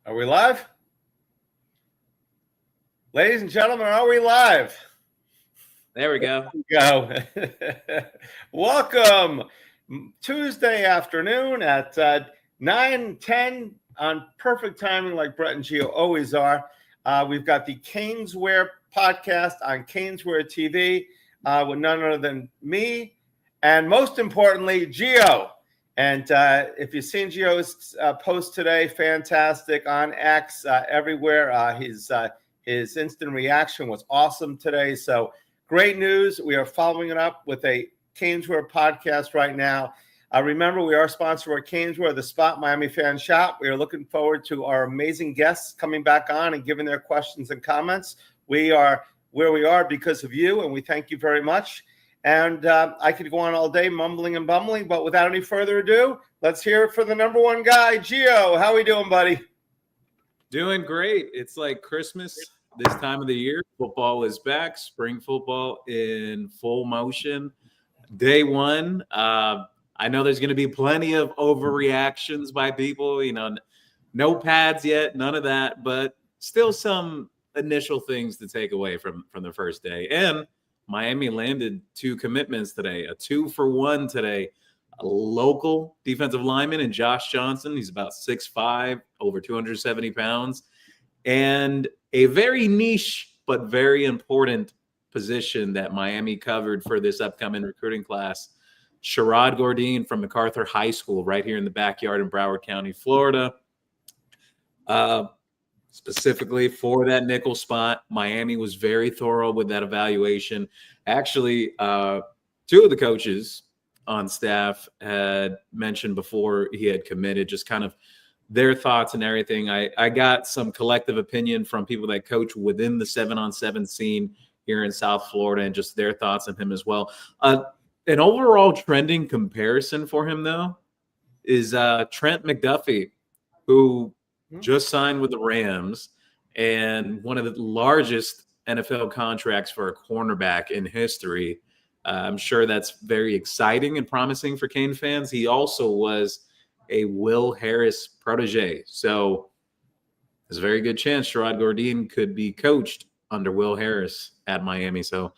Are we live? Ladies and gentlemen, are we live? There we go. Go. Welcome. Tuesday afternoon at 9:10 on perfect timing, like Brett and Gio always are. We've got the CanesWear podcast on CanesWear TV with none other than me, and most importantly, Gio. And if you've seen Gio's post today, fantastic on X, everywhere. His instant reaction was awesome today. So great news. We are following it up with a CanesWear podcast right now. Remember, we are sponsored by CanesWear, the Spot Miami Fan Shop. We are looking forward to our amazing guests coming back on and giving their questions and comments. We are where we are because of you, and we thank you very much. And I could go on all day mumbling and bumbling, but without any further ado, let's hear it for the number one guy, Gio. How we doing, buddy? Doing great. It's like Christmas this time of the year. Football is back. Spring football in full motion. Day one. I know there's going to be plenty of overreactions by people. No pads yet, none of that, but still some initial things to take away from the first day. And Miami landed 2 commitments today, a 2-for-1 today. A local defensive lineman in Josh Johnson. He's about 6'5", over 270 pounds. And a very niche but very important position that Miami covered for this upcoming recruiting class. Sherrod Gordine from MacArthur High School right here in the backyard in Broward County, Florida. Specifically for that nickel spot, Miami was very thorough with that evaluation. Actually, 2 of the coaches on staff had mentioned before he had committed, just kind of their thoughts and everything. I got some collective opinion from people that coach within the 7-on-7 scene here in South Florida and just their thoughts on him as well. An overall trending comparison for him, though, is Trent McDuffie, who just signed with the Rams, and one of the largest NFL contracts for a cornerback in history. I'm sure that's very exciting and promising for Cane fans. He also was a Will Harris protege. So there's a very good chance Sherrod Gordine could be coached under Will Harris at Miami. So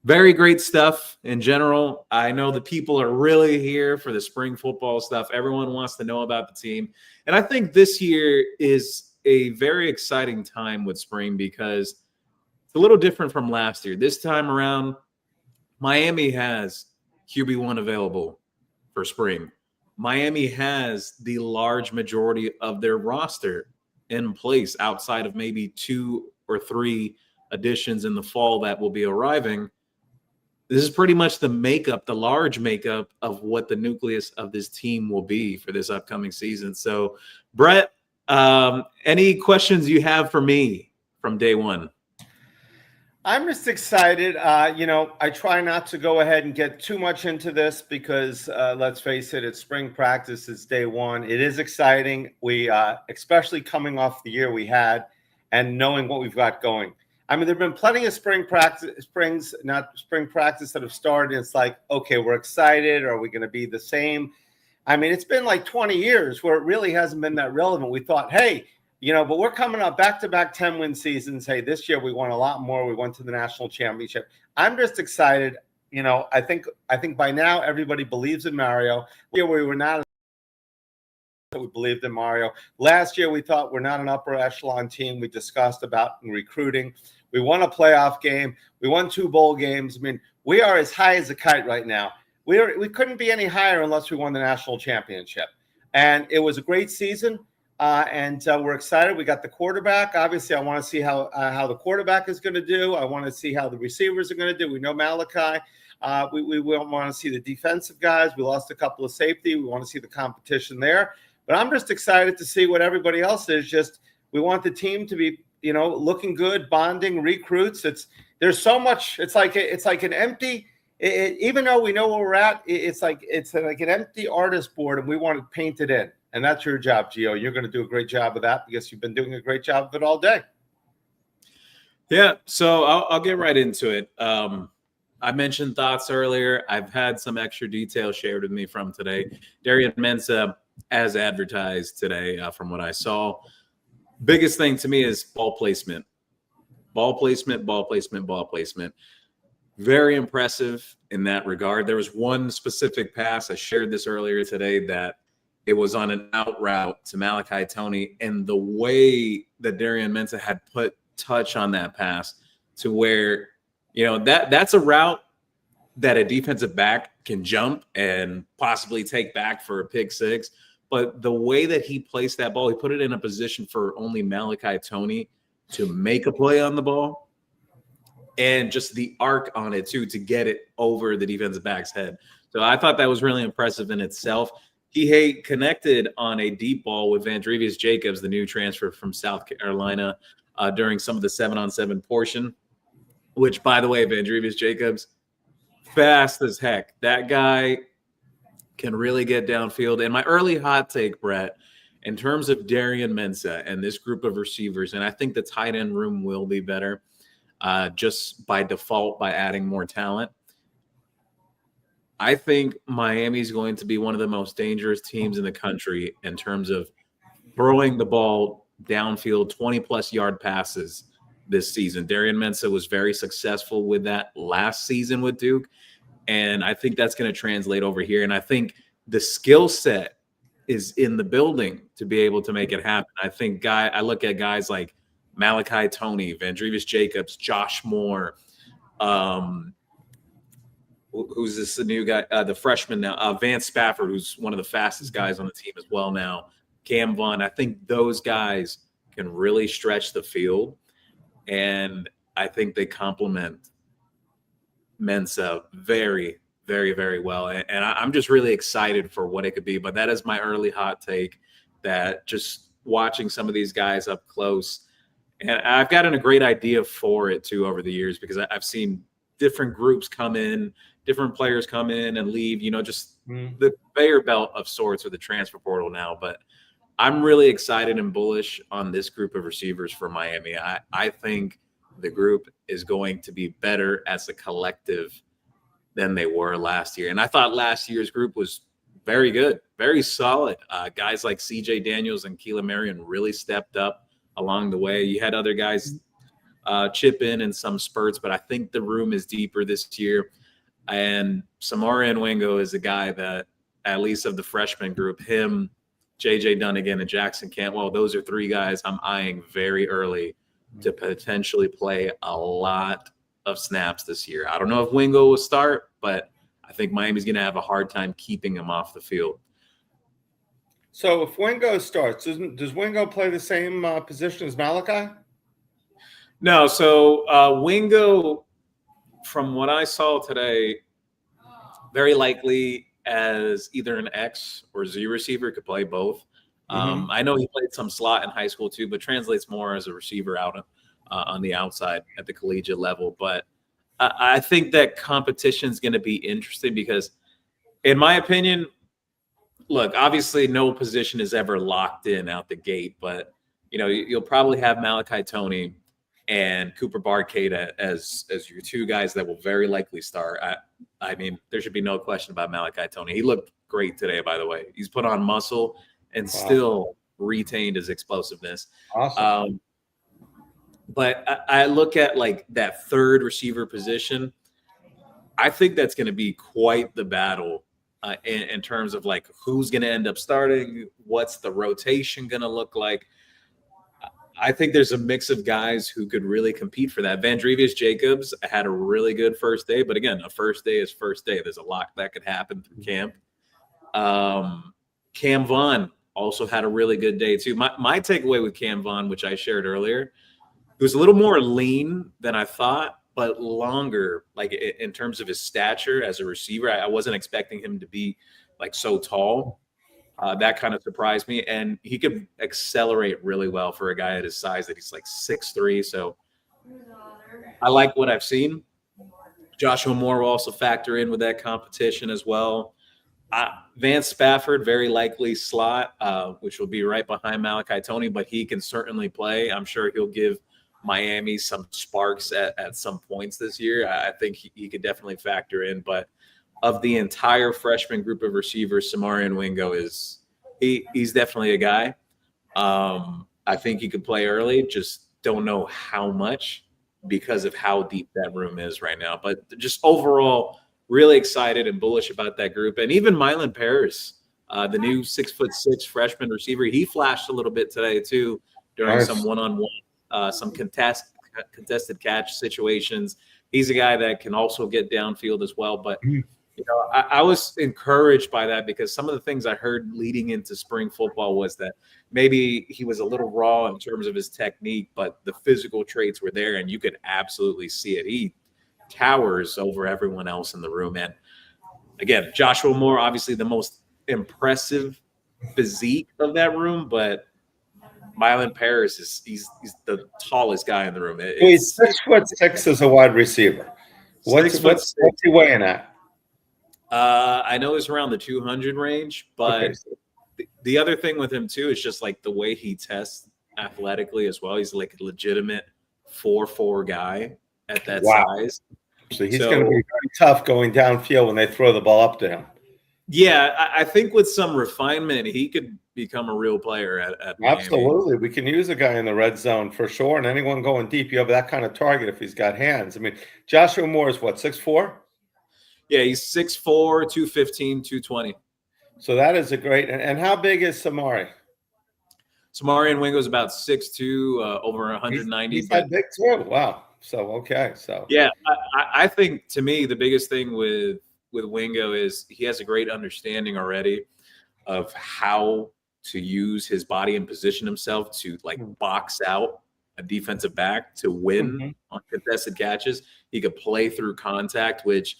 very great stuff in general. I know the people are really here for the spring football stuff. Everyone wants to know about the team. And I think this year is a very exciting time with spring because it's a little different from last year. This time around, Miami has QB1 available for spring. Miami has the large majority of their roster in place outside of maybe 2 or 3 additions in the fall that will be arriving. This is pretty much the large makeup of what the nucleus of this team will be for this upcoming season. So, Brett, any questions you have for me from day one? I'm just excited. I try not to go ahead and get too much into this because let's face it, it's spring practice. It's day one. It is exciting. We, especially coming off the year we had and knowing what we've got going. I mean, there have been plenty of spring practice that have started. It's like, okay, we're excited. Are we going to be the same? I mean, it's been like 20 years where it really hasn't been that relevant. We thought, hey, but we're coming up back-to-back 10-win seasons. Hey, this year we won a lot more. We went to the national championship. I'm just excited. I think by now everybody believes in Mario. We were not. We believed in Mario. Last year we thought we're not an upper echelon team. We discussed about recruiting. We won a playoff game. We won 2 bowl games. I mean, we are as high as a kite right now. We couldn't be any higher unless we won the national championship. And it was a great season. And we're excited. We got the quarterback. Obviously, I want to see how the quarterback is going to do. I want to see how the receivers are going to do. We know Malachi. We want to see the defensive guys. We lost a couple of safety. We want to see the competition there. But I'm just excited to see what everybody else is. Just we want the team to be, looking good, bonding, recruits. There's so much. It's like an empty. Even though we know where we're at, it's like an empty artist board, and we want to paint it in. And that's your job, Gio. You're going to do a great job of that because you've been doing a great job of it all day. Yeah, so I'll get right into it. I mentioned thoughts earlier. I've had some extra details shared with me from today. Darian Mensah, as advertised today, from what I saw, Biggest thing to me is ball placement. Ball placement, ball placement, ball placement. Very impressive in that regard. There was one specific pass, I shared this earlier today, that it was on an out route to Malachi Tony, and the way that Darian Mensah had put touch on that pass to where, that's a route that a defensive back can jump and possibly take back for a pick six. But the way that he placed that ball, he put it in a position for only Malachi Tony to make a play on the ball, and just the arc on it too, to get it over the defensive back's head. So I thought that was really impressive in itself. He connected on a deep ball with Vandrevius Jacobs, the new transfer from South Carolina, during some of the 7-on-7 portion, which, by the way, Vandrevius Jacobs, fast as heck. That guy can really get downfield. And my early hot take, Brett, in terms of Darian Mensah and this group of receivers, and I think the tight end room will be better just by default by adding more talent. I think Miami's going to be one of the most dangerous teams in the country in terms of throwing the ball downfield, 20-plus yard passes this season. Darian Mensah was very successful with that last season with Duke, and I think that's going to translate over here. And I think the skill set is in the building to be able to make it happen. I look at guys like Malachi Tony, Vandrevius Jacobs, Josh Moore, who's this the new guy, the freshman now, Vance Spafford, who's one of the fastest guys on the team as well now, Cam Vaughn. I think those guys can really stretch the field, and I think they complement Mensah very, very, very well. And I'm just really excited for what it could be. But that is my early hot take, that just watching some of these guys up close, and I've gotten a great idea for it too over the years, because I've seen different groups come in, different players come in and leave, just the conveyor belt of sorts with the transfer portal now. But I'm really excited and bullish on this group of receivers for Miami. I think the group is going to be better as a collective than they were last year. And I thought last year's group was very good, very solid. Guys like CJ Daniels and Keelan Marion really stepped up along the way. You had other guys chip in some spurts, but I think the room is deeper this year. And Samari Wingo is a guy that, at least of the freshman group, him, JJ Dunnigan, and Jackson Cantwell, those are three guys I'm eyeing very early to potentially play a lot of snaps this year. I don't know if Wingo will start, but I think Miami's going to have a hard time keeping him off the field. So if Wingo starts, does Wingo play the same position as Malachi? No. So Wingo, from what I saw today, very likely as either an X or Z receiver, could play both. I know he played some slot in high school too, but translates more as a receiver out on the outside at the collegiate level. But I think that competition is going to be interesting because, in my opinion, look, obviously no position is ever locked in out the gate, but you'll probably have Malachi Tony and Cooper Barcade as your two guys that will very likely start. I mean, there should be no question about Malachi Tony. He looked great today, by the way. He's put on muscle and still retained his explosiveness. Awesome. But I look at like that third receiver position. I think that's going to be quite the battle in terms of like who's going to end up starting, what's the rotation going to look like. I think there's a mix of guys who could really compete for that. Vandrevius Jacobs had a really good first day, but again, a first day is first day. There's a lot that could happen through camp. Cam Vaughn also had a really good day too. My takeaway with Cam Vaughn, which I shared earlier, he was a little more lean than I thought, but longer, like in terms of his stature as a receiver. I wasn't expecting him to be like so tall. That kind of surprised me. And he could accelerate really well for a guy at his size, that he's like 6'3". So I like what I've seen. Joshua Moore will also factor in with that competition as well. Vance Spafford, very likely slot, which will be right behind Malachi Tony, but he can certainly play. I'm sure he'll give Miami some sparks at some points this year. I think he could definitely factor in. But of the entire freshman group of receivers, Samari Wingo he's definitely a guy. I think he could play early, just don't know how much because of how deep that room is right now. But just overall, really excited and bullish about that group. And even Mylan Paris, the new 6'6" freshman receiver, he flashed a little bit today too during some Nice. one-on-one, some contested catch situations. He's a guy that can also get downfield as well. But I was encouraged by that because some of the things I heard leading into spring football was that maybe he was a little raw in terms of his technique, but the physical traits were there, and you could absolutely see it. He towers over everyone else in the room. And again, Joshua Moore, obviously the most impressive physique of that room, but Mylan Paris he's the tallest guy in the room. He's 6'6" as a wide receiver. What's 6'6". he weighing at? I know he's around the 200 range, but Okay. the other thing with him too is just like the way he tests athletically as well. He's like a legitimate 4'4" guy at that size. So he's going to be very tough going downfield when they throw the ball up to him. Yeah, I think with some refinement, he could become a real player at Miami. Absolutely. We can use a guy in the red zone for sure. And anyone going deep, you have that kind of target if he's got hands. I mean, Joshua Moore is what, 6'4"? Yeah, he's 6'4", 215, 220. So that is a great. And how big is Samari? Samari and Wingo's about 6'2", over 190. He's that big too. Wow. So, okay. So, yeah, I think to me, the biggest thing with Wingo is he has a great understanding already of how to use his body and position himself to like box out a defensive back to win on contested catches. He could play through contact, which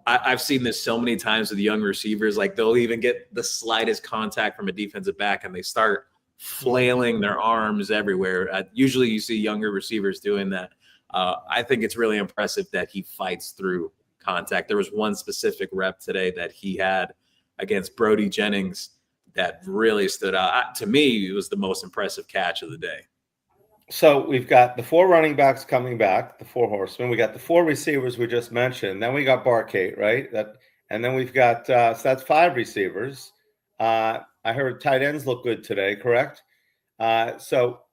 I've seen this so many times with young receivers. Like they'll even get the slightest contact from a defensive back and they start flailing their arms everywhere. Usually you see younger receivers doing that. I think it's really impressive that he fights through contact. There was one specific rep today that he had against Brody Jennings that really stood out. To me, it was the most impressive catch of the day. So we've got the 4 running backs coming back, the 4 horsemen. We got the 4 receivers we just mentioned. Then we got Barcade, right? And then we've got so that's 5 receivers. I heard tight ends look good today, correct? We're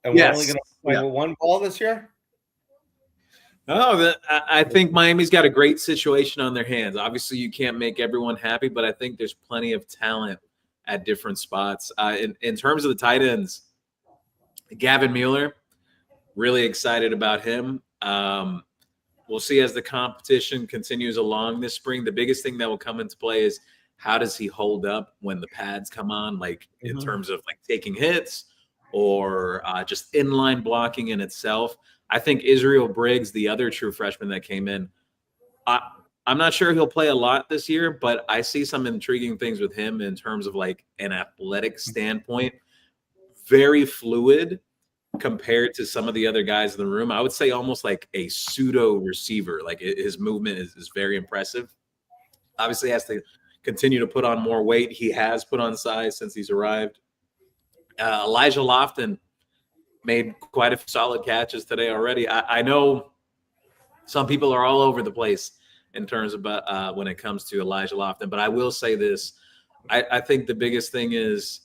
only going to play with 1 ball this year. Oh, I think Miami's got a great situation on their hands. Obviously, you can't make everyone happy, but I think there's plenty of talent at different spots. In terms of the tight ends, Gavin Mueller, really excited about him. We'll see as the competition continues along this spring. The biggest thing that will come into play is how does he hold up when the pads come on, like in terms of like taking hits or just inline blocking in itself. I think Israel Briggs, the other true freshman that came in, I'm not sure he'll play a lot this year, but I see some intriguing things with him in terms of like an athletic standpoint. Very fluid compared to some of the other guys in the room. I would say almost like a pseudo receiver. Like his movement is very impressive. Obviously has to continue to put on more weight. He has put on size since he's arrived. Elijah Lofton made quite a few solid catches today already. I know some people are all over the place in terms of when it comes to Elijah Lofton, but I will say this. I think the biggest thing is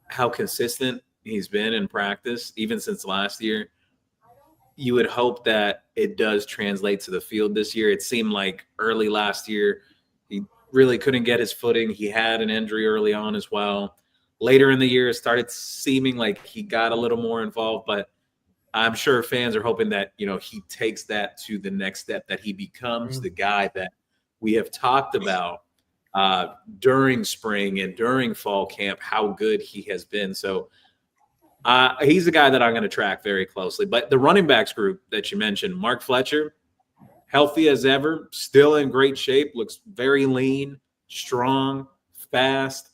how consistent he's been in practice, even since last year. You would hope that it does translate to the field this year. It seemed like early last year, he really couldn't get his footing. He had an injury early on as well. Later in the year, it started seeming like he got a little more involved, but I'm sure fans are hoping that, he takes that to the next step, that he becomes the guy that we have talked about during spring and during fall camp, how good he has been. So he's the guy that I'm going to track very closely. But the running backs group that you mentioned, Mark Fletcher, healthy as ever, still in great shape, looks very lean, strong, fast.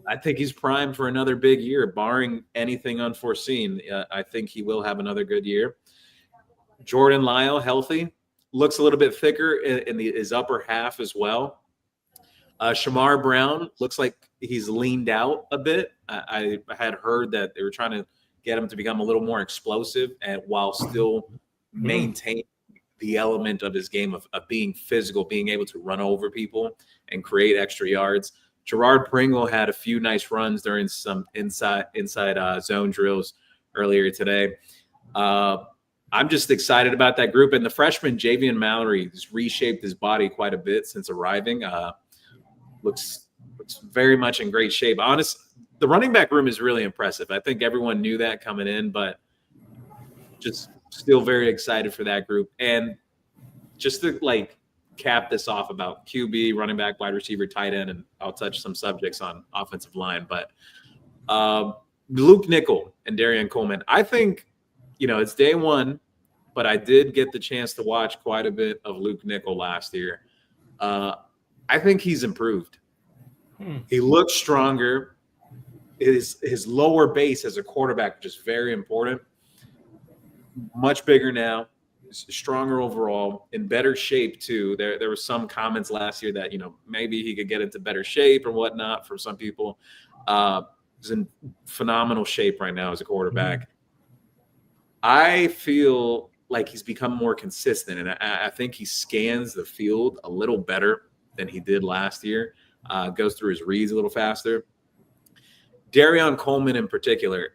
I think he's primed for another big year, barring anything unforeseen. I think he will have another good year. Jordan Lyle, healthy, looks a little bit thicker in his upper half as well. Shamar Brown looks like he's leaned out a bit. I had heard that they were trying to get him to become a little more explosive and while still maintain the element of his game of being physical, being able to run over people and create extra yards. Gerard Pringle had a few nice runs during some inside zone drills earlier today. I'm just excited about that group. And the freshman, Javian Mallory, has reshaped his body quite a bit since arriving. Looks very much in great shape. The running back room is really impressive. I think everyone knew that coming in, but just still very excited for that group. And just to cap this off about QB, running back, wide receiver, tight end, and I'll touch some subjects on offensive line. But Luke Nickel and Darian Coleman, I think, it's day one, but I did get the chance to watch quite a bit of Luke Nickel last year. I think he's improved. He looks stronger. His lower base as a quarterback, which is very important. Much bigger now, stronger overall, in better shape too. There were some comments last year that maybe he could get into better shape or whatnot from some people. He's in phenomenal shape right now as a quarterback. I feel like he's become more consistent, and I think he scans the field a little better than he did last year. Goes through his reads a little faster. Darian Coleman in particular,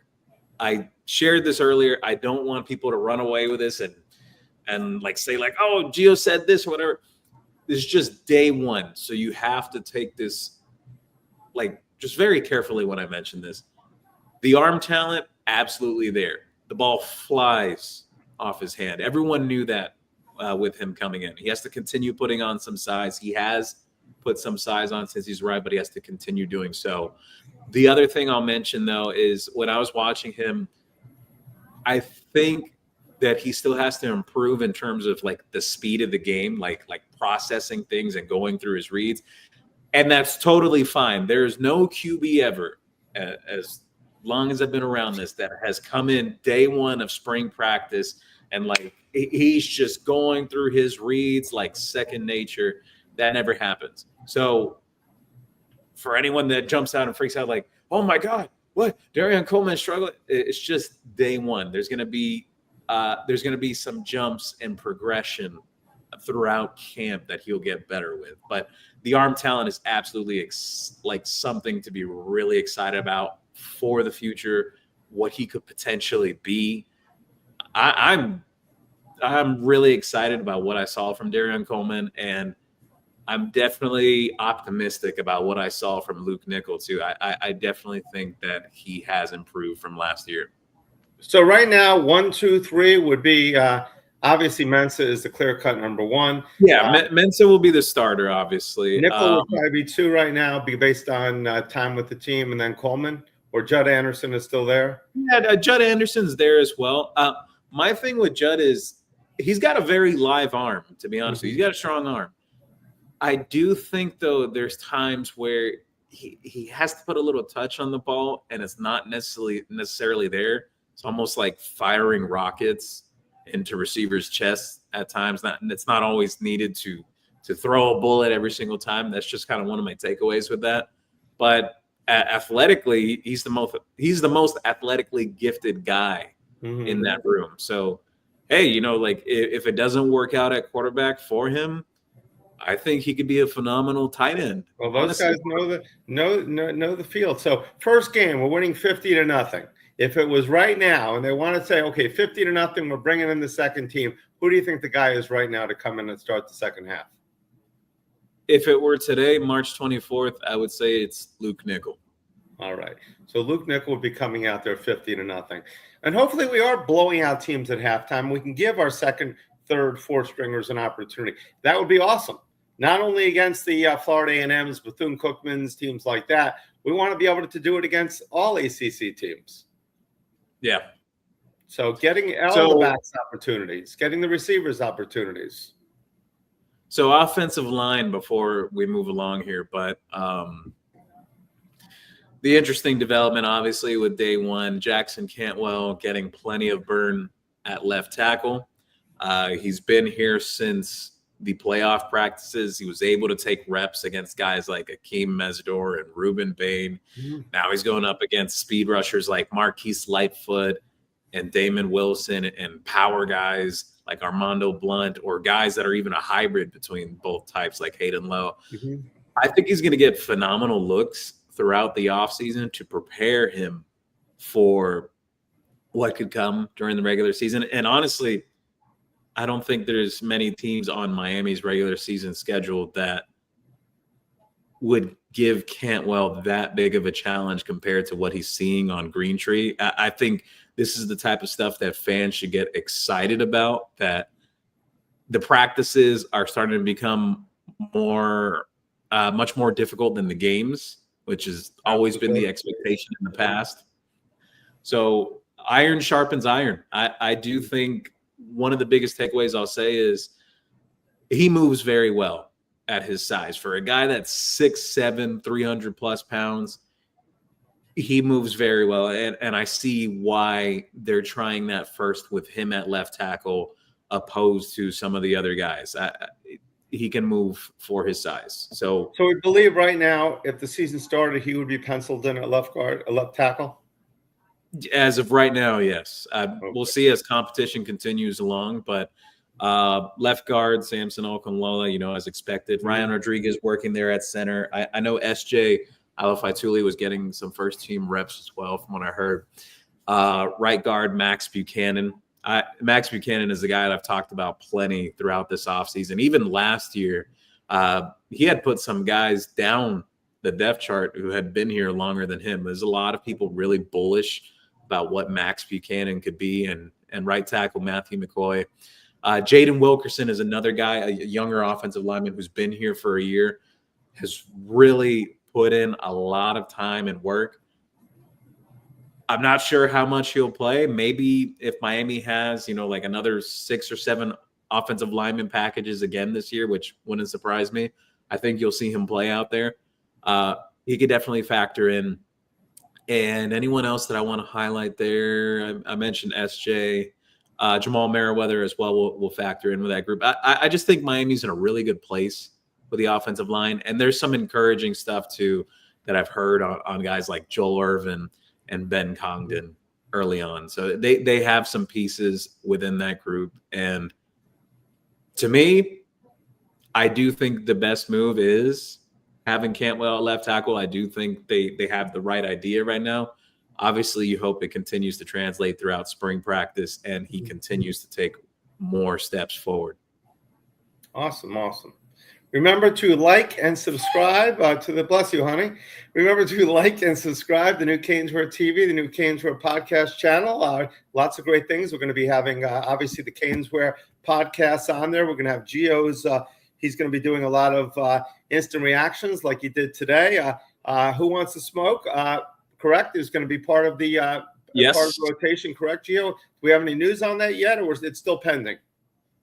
I shared this earlier. I don't want people to run away with this and say oh, Gio said this or whatever. This is just day one. So you have to take this just very carefully when I mention this. The arm talent, absolutely there. The ball flies off his hand. Everyone knew that with him coming in. He has to continue putting on some size. He has put some size on since he's arrived, but he has to continue doing so. The other thing I'll mention, though, is when I was watching him, I think that he still has to improve in terms of the speed of the game, like processing things and going through his reads. And that's totally fine. There's no QB ever, as long as I've been around this, that has come in day one of spring practice and he's just going through his reads like second nature. That never happens. So for anyone that jumps out and freaks out oh my God, what? Darian Coleman struggling? It's just day one. There's going to be some jumps and progression throughout camp that he'll get better with. But the arm talent is absolutely something to be really excited about for the future, what he could potentially be. I'm really excited about what I saw from Darian Coleman, and I'm definitely optimistic about what I saw from Luke Nickel too. I definitely think that he has improved from last year. So right now, 1, 2, 3 would be obviously Mensa is the clear-cut number one. Yeah, Mensa will be the starter, obviously. Nickel will probably be 2 right now, be based on time with the team, and then Coleman or Judd Anderson is still there. Yeah, Judd Anderson's there as well. My thing with Judd is he's got a very live arm, to be honest with you. He's got a strong arm. I do think, though, there's times where he has to put a little touch on the ball, and it's not necessarily there. It's almost like firing rockets into receivers' chests at times. It's not always needed to throw a bullet every single time. That's just kind of one of my takeaways with that. But athletically, he's the most athletically gifted guy in that room. So, hey, if it doesn't work out at quarterback for him, I think he could be a phenomenal tight end. Well, those guys know the field. So first game, we're winning 50-0. If it was right now and they want to say, okay, 50-0, we're bringing in the second team, who do you think the guy is right now to come in and start the second half? If it were today, March 24th, I would say it's Luke Nickel. All right. So Luke Nickel will be coming out there 50-0. And hopefully we are blowing out teams at halftime. We can give our second, third, fourth stringers an opportunity. That would be awesome. Not only against the Florida A&Ms, Bethune-Cookmans, teams like that. We want to be able to do it against all ACC teams. Yeah. So getting all the backs opportunities, getting the receivers opportunities. So offensive line before we move along here, but the interesting development, obviously, with day one, Jackson Cantwell getting plenty of burn at left tackle. He's been here since the playoff practices. He was able to take reps against guys like Akeem Mesdor and Ruben Bain. Now he's going up against speed rushers like Marquise Lightfoot and Damon Wilson and power guys like Armando Blunt, or guys that are even a hybrid between both types like Hayden Lowe. I think he's going to get phenomenal looks throughout the offseason to prepare him for what could come during the regular season. And honestly, I don't think there's many teams on Miami's regular season schedule that would give Cantwell that big of a challenge compared to what he's seeing on Green Tree. I think this is the type of stuff that fans should get excited about, that the practices are starting to become much more difficult than the games, which has always been the expectation in the past. So iron sharpens iron. I do think one of the biggest takeaways I'll say is he moves very well at his size. For a guy that's 6'7", 300 plus pounds, he moves very well. And I see why they're trying that first with him at left tackle opposed to some of the other guys. He can move for his size. So we believe right now, if the season started, he would be penciled in at left guard, a left tackle? As of right now, yes. We'll see as competition continues along, but left guard, Samson Okunlola, as expected. Ryan Rodriguez working there at center. I know SJ Alafaituli was getting some first-team reps as well from what I heard. Right guard, Max Buchanan. Max Buchanan is the guy that I've talked about plenty throughout this offseason. Even last year, he had put some guys down the depth chart who had been here longer than him. There's a lot of people really bullish about what Max Buchanan could be, and right tackle Matthew McCoy. Jaden Wilkerson is another guy, a younger offensive lineman who's been here for a year, has really put in a lot of time and work. I'm not sure how much he'll play. Maybe if Miami has, like another 6 or 7 offensive lineman packages again this year, which wouldn't surprise me, I think you'll see him play out there. He could definitely factor in. And anyone else that I want to highlight there, I mentioned SJ, Jamal Merriweather as well will factor in with that group. I just think Miami's in a really good place with the offensive line. And there's some encouraging stuff too that I've heard on guys like Joel Irvin and Ben Congdon early on. So they have some pieces within that group. And to me, I do think the best move is having Cantwell at left tackle. I do think they have the right idea right now. Obviously, you hope it continues to translate throughout spring practice and he continues to take more steps forward. Awesome. Remember to like and subscribe bless you, honey. Remember to like and subscribe the new CanesWear TV, the new CanesWear podcast channel. Lots of great things. We're going to be having, obviously, the CanesWear podcasts on there. We're going to have Gio's. He's going to be doing a lot of instant reactions like he did today. Who Wants to Smoke? Correct, is going to be part of the yes. part of the rotation. Correct, Gio? Do we have any news on that yet, or is it still pending?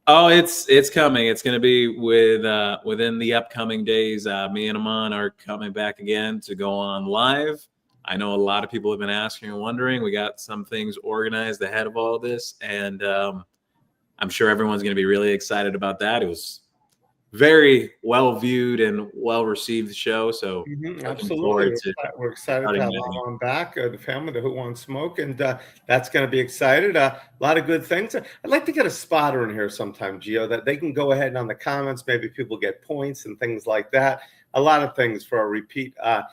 Oh, it's coming. It's going to be within the upcoming days. Me and Aman are coming back again to go on live. I know a lot of people have been asking and wondering. We got some things organized ahead of all of this, and I'm sure everyone's going to be really excited about that. It was very well viewed and well received show. So absolutely, we're excited to have on back, the family, the Who Wants Smoke, and that's going to be excited. A lot of good things. I'd like to get a spotter in here sometime, Gio, that they can go ahead and on the comments. Maybe people get points and things like that. A lot of things for our repeat, our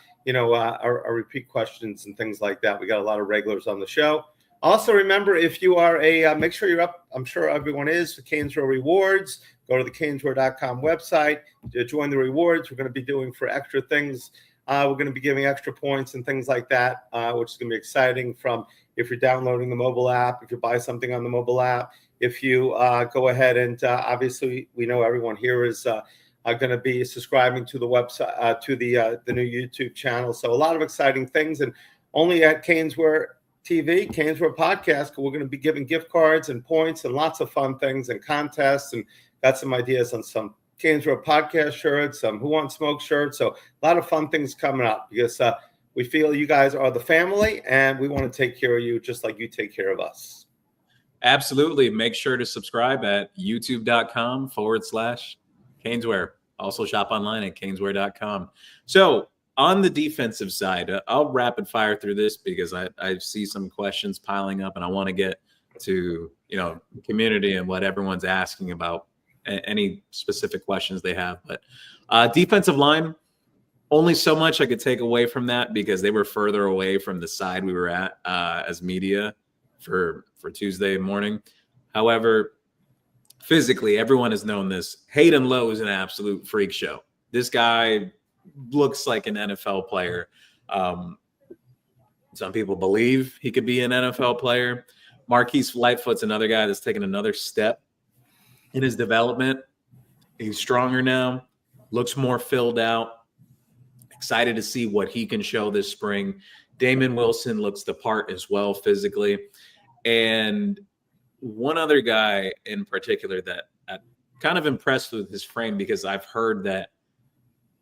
repeat questions and things like that. We got a lot of regulars on the show. Also, remember, if you are make sure you're up. I'm sure everyone is for CanesWear Rewards. Go to the CanesWear.com website. Join the rewards. We're going to be doing for extra things. We're going to be giving extra points and things like that, which is going to be exciting. From if you're downloading the mobile app, if you buy something on the mobile app, if you go ahead and obviously we know everyone here is going to be subscribing to the website, to the new YouTube channel. So a lot of exciting things, and only at CanesWear TV, CanesWear Podcast, we're going to be giving gift cards and points and lots of fun things and contests, and got some ideas on some CanesWear Podcast shirts, some Who Wants Smoke shirts. So a lot of fun things coming up because we feel you guys are the family and we want to take care of you just like you take care of us. Absolutely. Make sure to subscribe at youtube.com/CanesWear. Also shop online at CanesWear.com. So on the defensive side, I'll rapid fire through this because I see some questions piling up and I want to get to, the community and what everyone's asking about, any specific questions they have. But defensive line, Only so much I could take away from that because they were further away from the side we were at as media for Tuesday morning. However, physically, everyone has known this. Hayden Lowe is an absolute freak show. This guy looks like an NFL player. Some people believe he could be an NFL player. Marquise Lightfoot's another guy that's taken another step in his development. He's stronger now, looks more filled out. Excited to see what he can show this spring. Damon Wilson looks the part as well physically. And one other guy in particular that I'm kind of impressed with his frame because I've heard that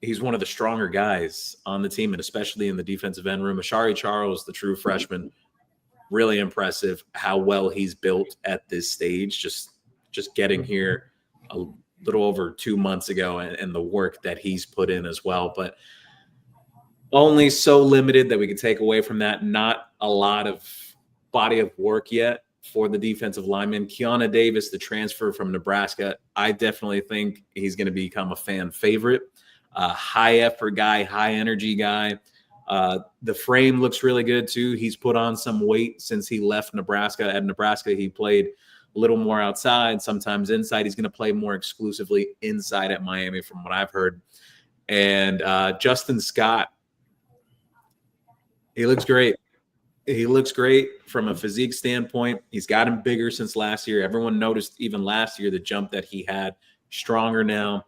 he's one of the stronger guys on the team and especially in the defensive end room. Ashari Charles, the true freshman, really impressive how well he's built at this stage. Just getting here a little over 2 months ago and the work that he's put in as well. But only so limited that we can take away from that. Not a lot of body of work yet for the defensive lineman. Kiana Davis, the transfer from Nebraska, I definitely think he's going to become a fan favorite. High effort guy, high energy guy. The frame looks really good too. He's put on some weight since he left Nebraska. At Nebraska, he played a little more outside, sometimes inside. He's going to play more exclusively inside at Miami from what I've heard. And Justin Scott, he looks great. He looks great from a physique standpoint. He's gotten bigger since last year. Everyone noticed even last year the jump that he had. Stronger now.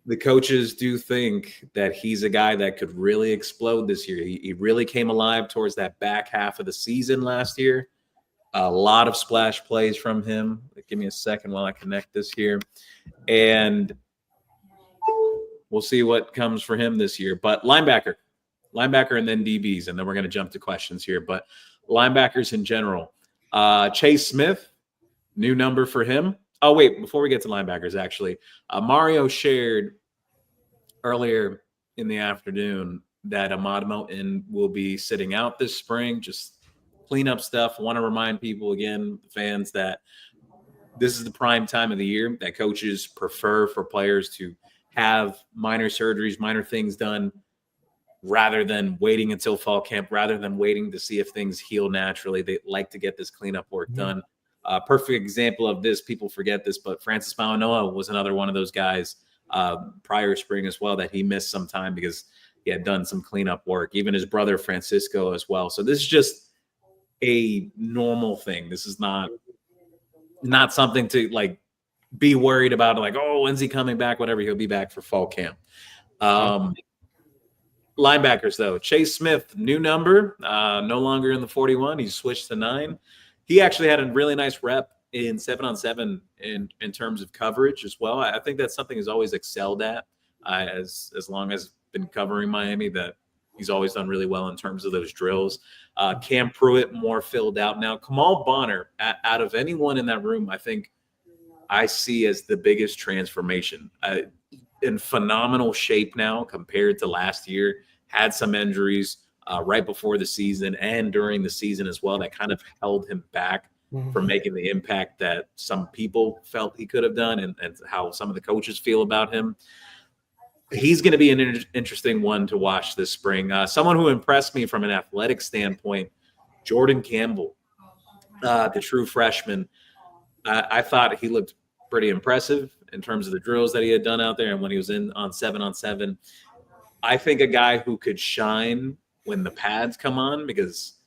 The coaches do think that he's a guy that could really explode this year. He really came alive towards that back half of the season last year. A lot of splash plays from him. Give me a second while I connect this here. And we'll see what comes for him this year. But linebacker and then DBs, and then we're going to jump to questions here. But linebackers in general. Chase Smith, new number for him. Oh, wait, before we get to linebackers, actually, Mario shared earlier in the afternoon that Ahmad Moten will be sitting out this spring, just cleanup stuff. Want to remind people again, fans, that this is the prime time of the year that coaches prefer for players to have minor surgeries, minor things done, rather than waiting until fall camp, rather than waiting to see if things heal naturally. They like to get this cleanup work done. Perfect example of this, people forget this, but Francis Mauanoa was another one of those guys prior spring as well that he missed some time because he had done some cleanup work. Even his brother Francisco as well. So this is just a normal thing. This is not something to like be worried about, like, oh, when's he coming back? Whatever, he'll be back for fall camp. Linebackers, though. Chase Smith, new number, no longer in the 41. He's switched to 9. He actually had a really nice rep in 7-on-7 in terms of coverage as well. I think that's something he's always excelled at as long as been covering Miami, that he's always done really well in terms of those drills. Cam Pruitt, more filled out now. Kamal Bonner, out of anyone in that room, I think I see as the biggest transformation. In phenomenal shape now compared to last year. Had some injuries right before the season and during the season as well that kind of held him back from making the impact that some people felt he could have done and how some of the coaches feel about him. He's going to be an interesting one to watch this spring. Someone who impressed me from an athletic standpoint, Jordan Campbell, the true freshman. I thought he looked pretty impressive in terms of the drills that he had done out there and when he was on 7-on-7. I think a guy who could shine when the pads come on because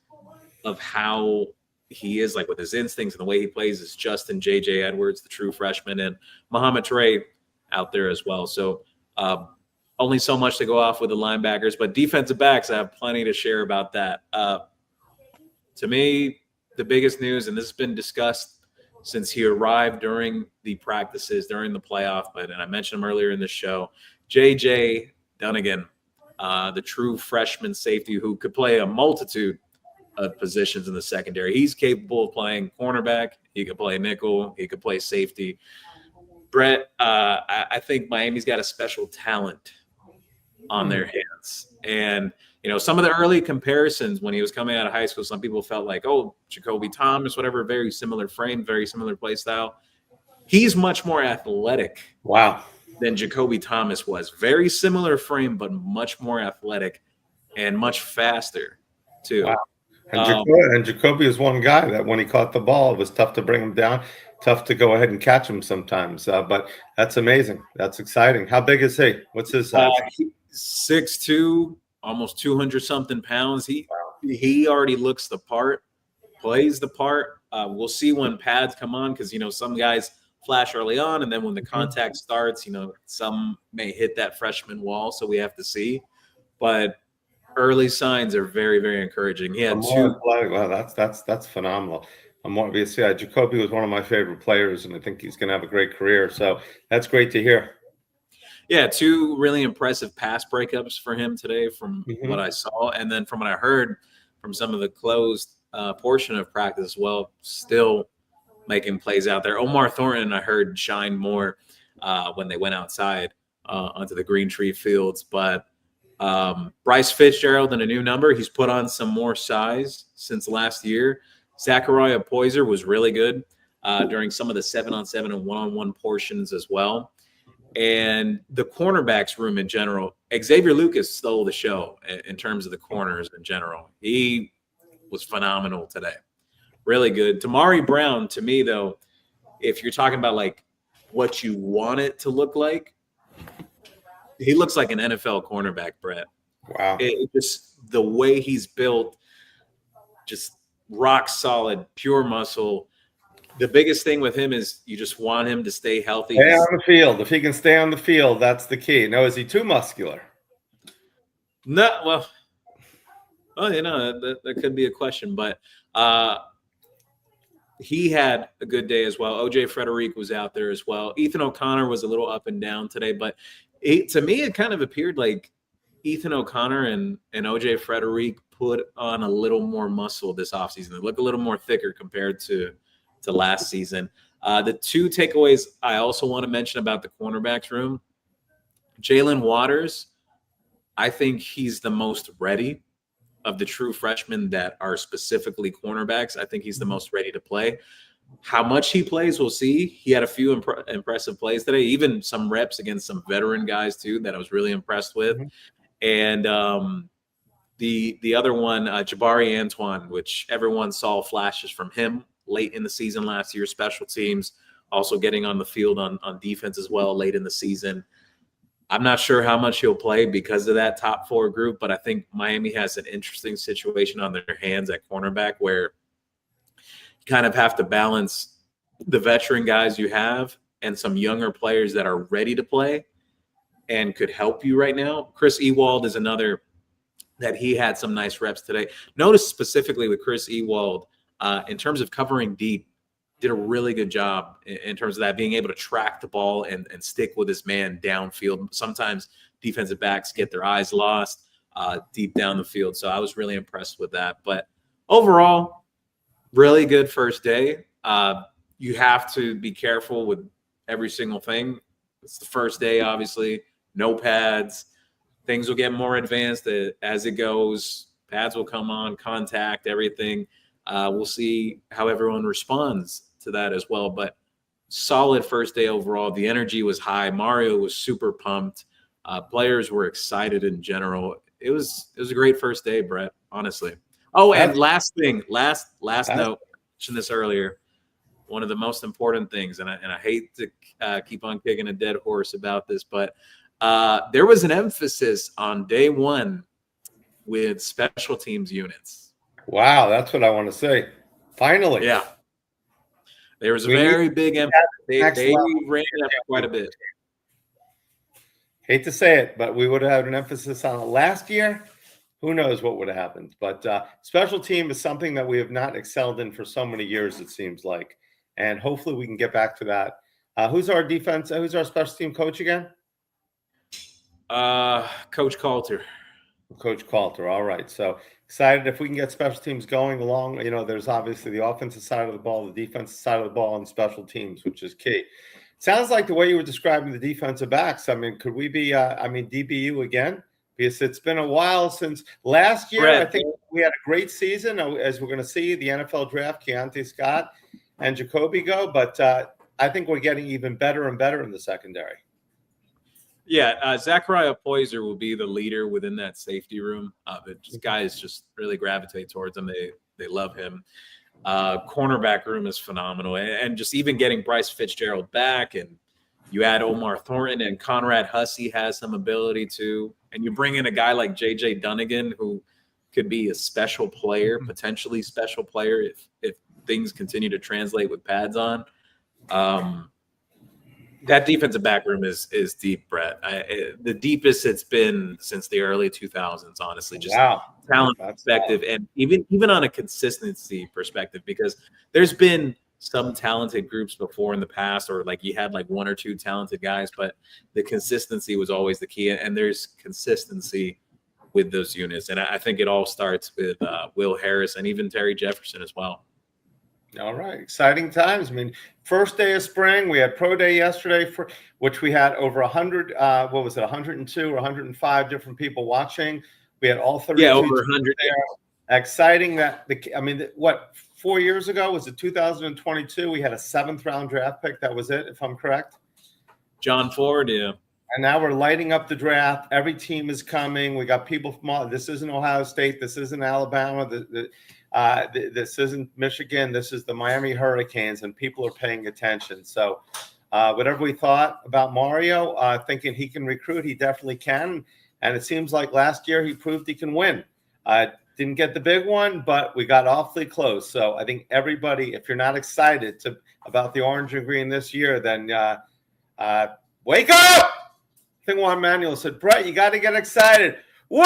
of how he is, like with his instincts and the way he plays, is Justin J.J. Edwards, the true freshman, and Muhammad Trey out there as well. So only so much to go off with the linebackers, but defensive backs, I have plenty to share about that. To me, the biggest news, and this has been discussed since he arrived during the practices, during the playoff, and I mentioned him earlier in the show, J.J. Dunnigan, the true freshman safety who could play a multitude of positions in the secondary. He's capable of playing cornerback. He could play nickel. He could play safety. Brett, I think Miami's got a special talent on their hands. And, you know, some of the early comparisons when he was coming out of high school, some people felt like, oh, Jacoby Thomas, whatever, very similar frame, very similar play style. He's much more athletic. Wow. than Jacoby Thomas was. Very similar frame, but much more athletic and much faster Wow. too. And Jacoby is one guy that when he caught the ball, it was tough to bring him down, tough to go ahead and catch him sometimes. But that's amazing. That's exciting. How big is he? What's his size? 6'2", almost 200 something pounds. He already looks the part, plays the part. We'll see when pads come on, because some guys flash early on, and then when the contact starts, some may hit that freshman wall. So we have to see. But early signs are very, very encouraging. He had two. Wow, that's phenomenal. Jacoby was one of my favorite players, and I think he's going to have a great career. So that's great to hear. Yeah, two really impressive pass breakups for him today from what I saw. And then from what I heard from some of the closed portion of practice as well, still making plays out there. Omar Thornton, I heard, shined more when they went outside onto the Green Tree Fields. But Bryce Fitzgerald in a new number. He's put on some more size since last year. Zachariah Poyser was really good during some of the 7-on-7 and 1-on-1 portions as well. And the cornerbacks room in general, Xavier Lucas stole the show in terms of the corners in general. He was phenomenal today. Really good. Tamari Brown, to me, though, if you're talking about like what you want it to look like, he looks like an NFL cornerback, Brett. Wow. Just the way he's built, just rock solid, pure muscle. The biggest thing with him is you just want him to stay healthy. Stay on the field. If he can stay on the field, that's the key. Now, is he too muscular? No, well, that could be a question, but he had a good day as well. OJ Frederic was out there as well. Ethan O'Connor was a little up and down today, but to me, it kind of appeared like Ethan O'Connor and OJ Frederic put on a little more muscle this offseason. They look a little more thicker compared to last season. The two takeaways I also want to mention about the cornerbacks room, Jalen Waters, I think he's the most ready of the true freshmen that are specifically cornerbacks. I think he's the most ready to play. How much he plays, we'll see. He had a few impressive plays today, even some reps against some veteran guys too that I was really impressed with. And the other one, Jabari Antoine, which everyone saw flashes from him late in the season last year, special teams, also getting on the field on defense as well late in the season. I'm not sure how much he'll play because of that top four group, but I think Miami has an interesting situation on their hands at cornerback where you kind of have to balance the veteran guys you have and some younger players that are ready to play and could help you right now. Chris Ewald is another that he had some nice reps today. Notice specifically with Chris Ewald, in terms of covering deep, did a really good job in terms of that, being able to track the ball and stick with his man downfield. Sometimes defensive backs get their eyes lost deep down the field. So I was really impressed with that. But overall, really good first day. You have to be careful with every single thing. It's the first day, obviously. No pads. Things will get more advanced as it goes. Pads will come on, contact, everything. We'll see how everyone responds to that as well. But solid first day overall. The energy was high. Mario was super pumped. Players were excited in general. It was a great first day, Brett, honestly. Oh, and last thing, last note, I mentioned this earlier. One of the most important things, and I hate to keep on kicking a dead horse about this, but there was an emphasis on day one with special teams units. Wow, that's what I want to say. Finally. Yeah. There was a very big emphasis. They ran it up quite a bit. Hate to say it, but we would have had an emphasis on it last year. Who knows what would have happened? But special team is something that we have not excelled in for so many years, it seems like. And hopefully we can get back to that. Who's our special team coach again? Coach Coulter. Coach Coulter. All right. So excited if we can get special teams going along. There's obviously the offensive side of the ball, the defensive side of the ball, and special teams, which is key. Sounds like the way you were describing the defensive backs. I mean, could we be, DBU again? Because it's been a while since last year. Brett, I think we had a great season, as we're going to see the NFL draft, Keontae Scott and Jacoby go. But I think we're getting even better and better in the secondary. Yeah, Zachariah Poyser will be the leader within that safety room. Guys just really gravitate towards him. They love him. Cornerback room is phenomenal, and just even getting Bryce Fitzgerald back, and you add Omar Thornton and Conrad Hussey has some ability to, and you bring in a guy like JJ Dunnigan who could be a special player, potentially special player if things continue to translate with pads on. That defensive back room is deep, Brett. The deepest it's been since the early 2000s, honestly. Just talent perspective, and even on a consistency perspective, because there's been some talented groups before in the past, or like you had like one or two talented guys, but the consistency was always the key. And there's consistency with those units, and I think it all starts with Will Harris and even Terry Jefferson as well. All right. Exciting times. I mean, first day of spring, we had pro day yesterday, for which we had over 100, 102 or 105 different people watching. We had all 32. Yeah, over 100. There. Exciting that, 4 years ago, was it 2022? We had a 7th round draft pick. That was it, if I'm correct. John Ford, yeah. And now we're lighting up the draft. Every team is coming. We got people from this isn't Ohio State. This isn't Alabama. This isn't Michigan. This is the Miami Hurricanes, and people are paying attention. So whatever we thought about Mario, thinking he can recruit, he definitely can. And it seems like last year he proved he can win. Didn't get the big one, but we got awfully close. So I think everybody, if you're not excited about the orange and green this year, then wake up! I think Juan Manuel said, Brett, you got to get excited. Wake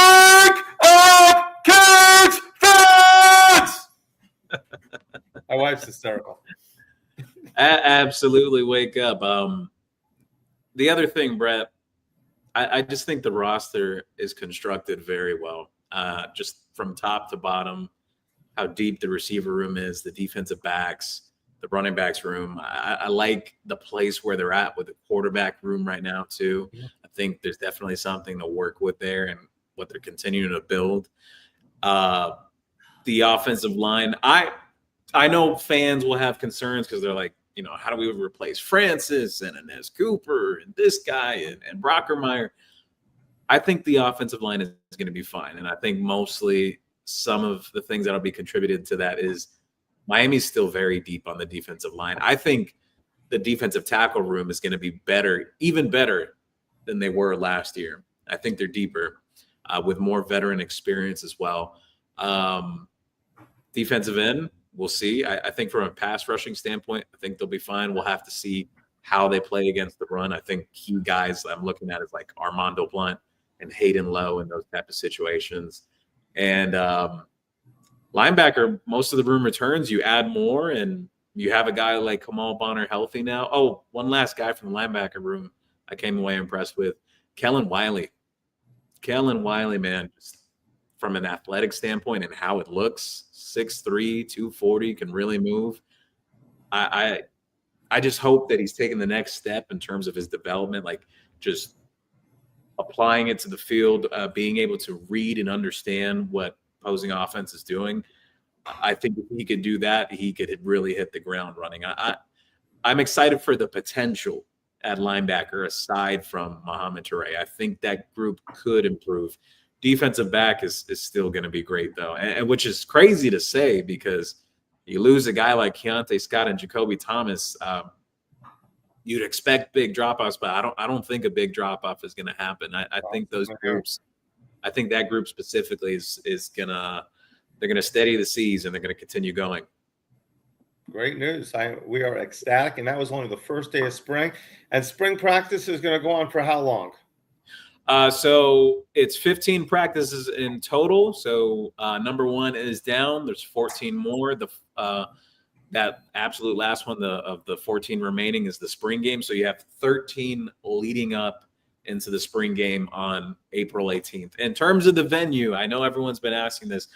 up, kids! My wife's hysterical. Absolutely wake up. The other thing, Brett, I just think the roster is constructed very well. Just from top to bottom, how deep the receiver room is, the defensive backs, the running backs room. I like the place where they're at with the quarterback room right now too. Yeah. I think there's definitely something to work with there and what they're continuing to build. The offensive line, I know fans will have concerns because they're like, how do we replace Francis and Inez Cooper and this guy and Brockermeyer? I think the offensive line is going to be fine. And I think mostly some of the things that'll be contributed to that is Miami's still very deep on the defensive line. I think the defensive tackle room is going to be better, even better than they were last year. I think they're deeper with more veteran experience as well. Defensive end, we'll see. I think from a pass rushing standpoint, I think they'll be fine. We'll have to see how they play against the run. I think key guys I'm looking at is like Armando Blunt and Hayden Lowe in those type of situations. And linebacker, most of the room returns. You add more, and you have a guy like Kamal Bonner healthy now. Oh, one last guy from the linebacker room I came away impressed with, Kellen Wiley. Kellen Wiley, man, just from an athletic standpoint and how it looks, 6'3", 240, can really move. I just hope that he's taking the next step in terms of his development, like just applying it to the field, being able to read and understand what opposing offense is doing. I think if he could do that, he could really hit the ground running. I'm excited for the potential at linebacker aside from Mohamed Toure. I think that group could improve. Defensive back is still going to be great, though, and which is crazy to say because you lose a guy like Keontae Scott and Jacoby Thomas. You'd expect big drop-offs, but I don't think a big drop-off is going to happen. I think those groups, I think that group specifically is they're going to steady the seas and they're going to continue going. Great news. We are ecstatic, and that was only the first day of spring. And spring practice is going to go on for how long? So it's 15 practices in total. So number one is down. There's 14 more. That absolute last one of the 14 remaining is the spring game. So you have 13 leading up into the spring game on April 18th. In terms of the venue, I know everyone's been asking this.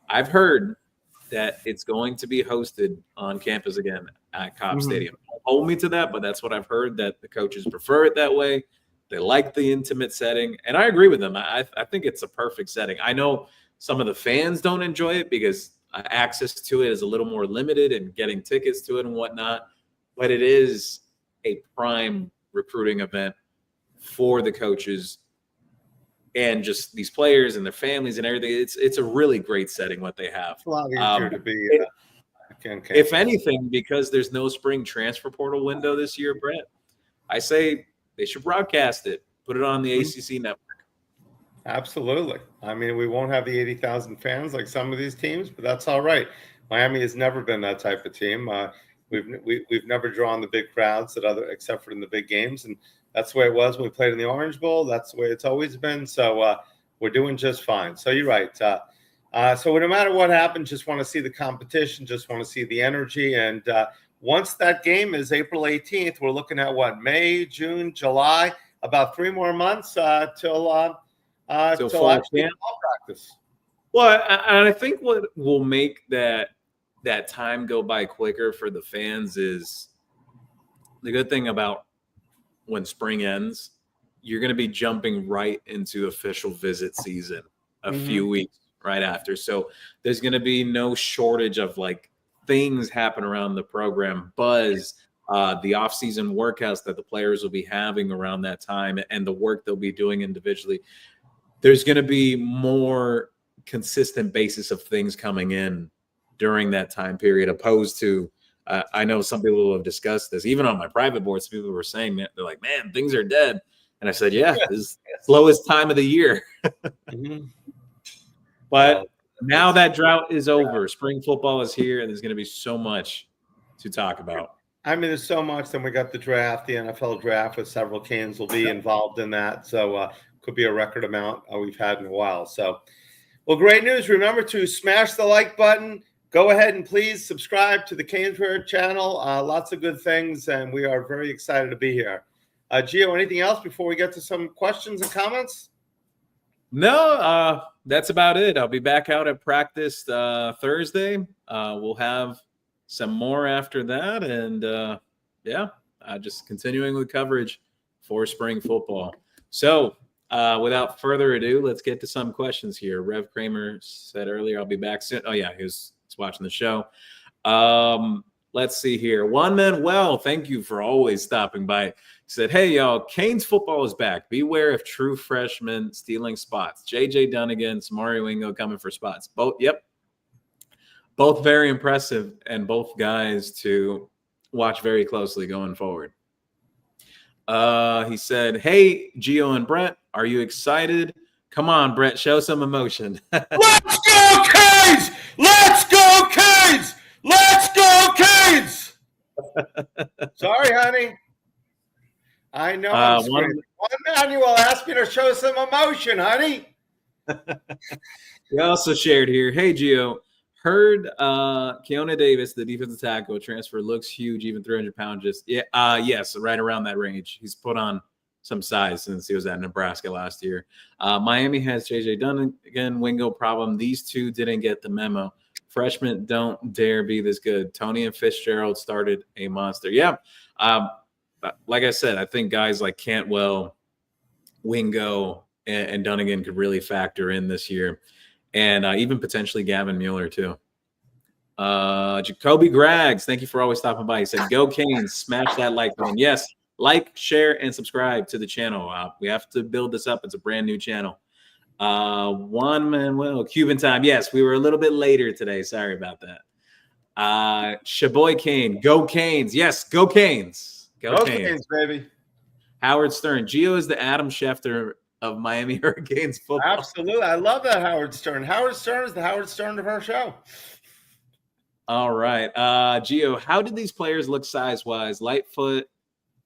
I've heard that it's going to be hosted on campus again at Cobb Stadium. Don't hold me to that, but that's what I've heard, that the coaches prefer it that way. They like the intimate setting, and I agree with them. I think it's a perfect setting. I know some of the fans don't enjoy it because access to it is a little more limited and getting tickets to it and whatnot, but it is a prime recruiting event for the coaches and just these players and their families and everything. It's a really great setting what they have. It's a lot easier to be on campus. If anything, because there's no spring transfer portal window this year, Brett, I say they should broadcast it, put it on the ACC network. Absolutely. I mean, we won't have the 80,000 fans like some of these teams, but that's all right. Miami has never been that type of team. We've never drawn the big crowds except for in the big games, and that's the way it was when we played in the Orange Bowl. That's the way it's always been. So we're doing just fine. So you're right. So no matter what happens, just want to see the competition, just want to see the energy. And once that game is April 18th, we're looking at what, May, June, July, about 3 more months till fall practice. Well, I think what will make that time go by quicker for the fans is the good thing about when spring ends, you're going to be jumping right into official visit season a few weeks right after. So there's going to be no shortage of like things happen around the program, buzz, the off-season workouts that the players will be having around that time and the work they'll be doing individually. There's going to be more consistent basis of things coming in during that time period, opposed to I know some people have discussed this, even on my private boards, people were saying that they're like, man, things are dead. And I said, yeah, this is the slowest time of the year. But now that drought is over. Spring football is here, and there's going to be so much to talk about. I mean, there's so much. Then we got the draft, the NFL draft, with several Canes will be involved in that. So could be a record amount we've had in a while. So, well, great news. Remember to smash the like button. Go ahead and please subscribe to the CanesWear channel. Lots of good things, and we are very excited to be here. Gio, anything else before we get to some questions and comments? No, that's about it. I'll be back out at practice Thursday. We'll have some more after that, and just continuing with coverage for spring football. So without further ado, let's get to some questions here. Rev Kramer said earlier, I'll be back soon. Oh, yeah, he's watching the show. Let's see here. Juan Manuel, thank you for always stopping by. He said, hey, y'all, Canes football is back. Beware of true freshmen stealing spots. J.J. Dunnigan, Samari Wingo coming for spots. Both very impressive, and both guys to watch very closely going forward. He said, hey, Gio and Brett, are you excited? Come on, Brett, show some emotion. Let's go, Canes! Let's go, Canes! Let's go, Canes! Sorry, honey. I know I'm screaming. One Manuel asked me to show some emotion, honey. We also shared here, hey, Gio, heard Keona Davis, the defensive tackle transfer, looks huge, even 300 pounds. Yes, right around that range. He's put on some size since he was at Nebraska last year. Miami has J.J. Dunnigan, Wingo problem. These two didn't get the memo. Freshmen don't dare be this good. Tony and Fitzgerald started a monster. Yeah. Like I said, I think guys like Cantwell, Wingo, and Dunnigan could really factor in this year. And even potentially Gavin Mueller, too. Jacoby Graggs, thank you for always stopping by. He said, go Canes, smash that like button. Yes, like, share, and subscribe to the channel. We have to build this up. It's a brand new channel. Juan Manuel, Cuban time. Yes, we were a little bit later today. Sorry about that. Shaboy Kane, go Canes. Yes, go Canes. Go Canes, baby. Howard Stern, Gio is the Adam Schefter of Miami Hurricanes football. Absolutely. I love that Howard Stern. Howard Stern is the Howard Stern of our show. All right. Gio, how did these players look size-wise? Lightfoot,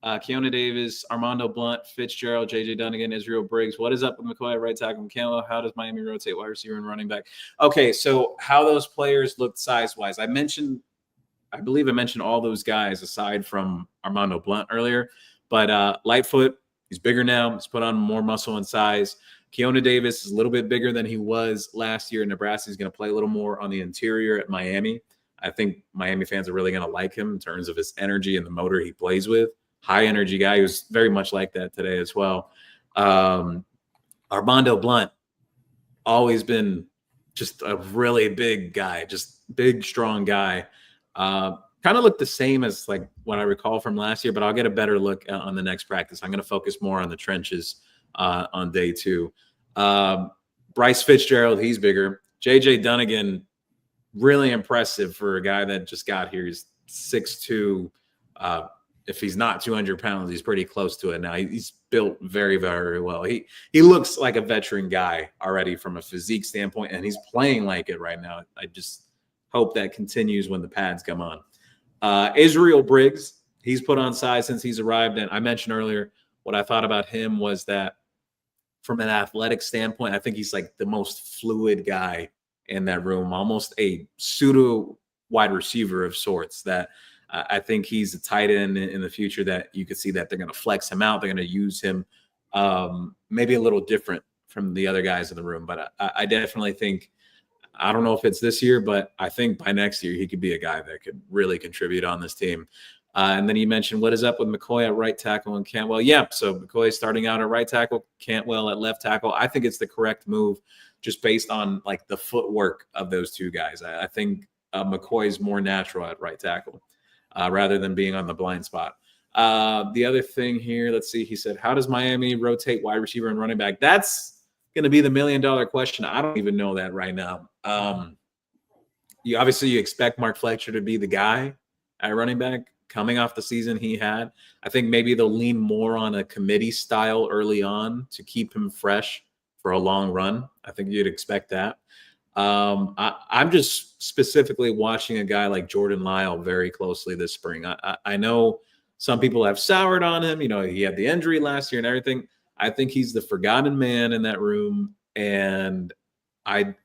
Keona Davis, Armando Blunt, Fitzgerald, J.J. Dunnigan, Israel Briggs. What is up with McCoy, right tackle, McCann? How does Miami rotate wide receiver and running back? Okay, so how those players looked size-wise. I believe I mentioned all those guys aside from Armando Blunt earlier. But Lightfoot, he's bigger now. He's put on more muscle and size. Keona Davis is a little bit bigger than he was last year in Nebraska. He's going to play a little more on the interior at Miami. I think Miami fans are really going to like him in terms of his energy and the motor he plays with. High energy guy. He was very much like that today as well. Armando Blunt, always been just a really big guy, just big, strong guy. kind of looked the same as like what I recall from last year, but I'll get a better look on the next practice. I'm going to focus more on the trenches on day 2. Bryce Fitzgerald, he's bigger. JJ Dunnigan, really impressive for a guy that just got here. He's 6'2". If he's not 200 pounds, he's pretty close to it now. He's built very, very well. He looks like a veteran guy already from a physique standpoint, and he's playing like it right now. I just hope that continues when the pads come on. Israel Briggs, he's put on size since he's arrived. And I mentioned earlier what I thought about him was that from an athletic standpoint, I think he's like the most fluid guy in that room, almost a pseudo wide receiver of sorts that I think he's a tight end in the future that you could see that they're going to flex him out. They're going to use him maybe a little different from the other guys in the room. But I definitely think, I don't know if it's this year, but I think by next year he could be a guy that could really contribute on this team. And then you mentioned what is up with McCoy at right tackle and Cantwell. Yeah, so McCoy starting out at right tackle, Cantwell at left tackle. I think it's the correct move just based on like the footwork of those two guys. I think McCoy is more natural at right tackle rather than being on the blind spot. The other thing here, let's see, he said, how does Miami rotate wide receiver and running back? That's going to be the $1 million question. I don't even know that right now. You expect Mark Fletcher to be the guy at running back coming off the season he had. I think maybe they'll lean more on a committee style early on to keep him fresh for a long run. I think you'd expect that. I'm just specifically watching a guy like Jordan Lyle very closely this spring. I know some people have soured on him. You know, he had the injury last year and everything. I think he's the forgotten man in that room. And I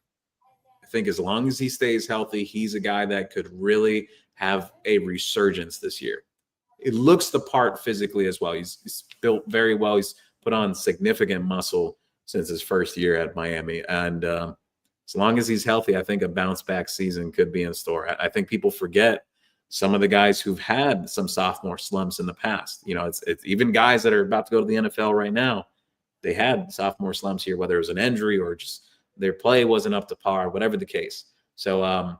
think as long as he stays healthy, he's a guy that could really have a resurgence this year. It looks the part physically as well. He's built very well. He's put on significant muscle since his first year at Miami. And as long as he's healthy, I think a bounce back season could be in store. I think people forget some of the guys who've had some sophomore slumps in the past. You know, it's even guys that are about to go to the NFL right now. They had sophomore slumps here, whether it was an injury or just their play wasn't up to par, whatever the case. So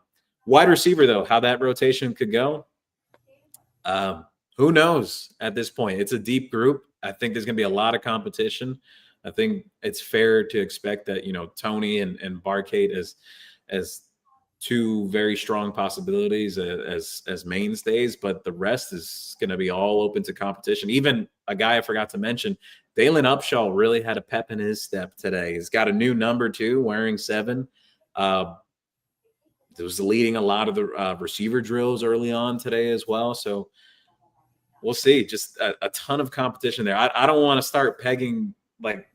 wide receiver, though, how that rotation could go, who knows at this point? It's a deep group. I think there's going to be a lot of competition. I think it's fair to expect that, you know, Tony and Barcade as two very strong possibilities as mainstays, but the rest is going to be all open to competition. Even a guy I forgot to mention, Dalen Upshaw really had a pep in his step today. He's got a new number 2, wearing 7. It was leading a lot of the receiver drills early on today as well. So we'll see. Just a ton of competition there. I don't want to start pegging like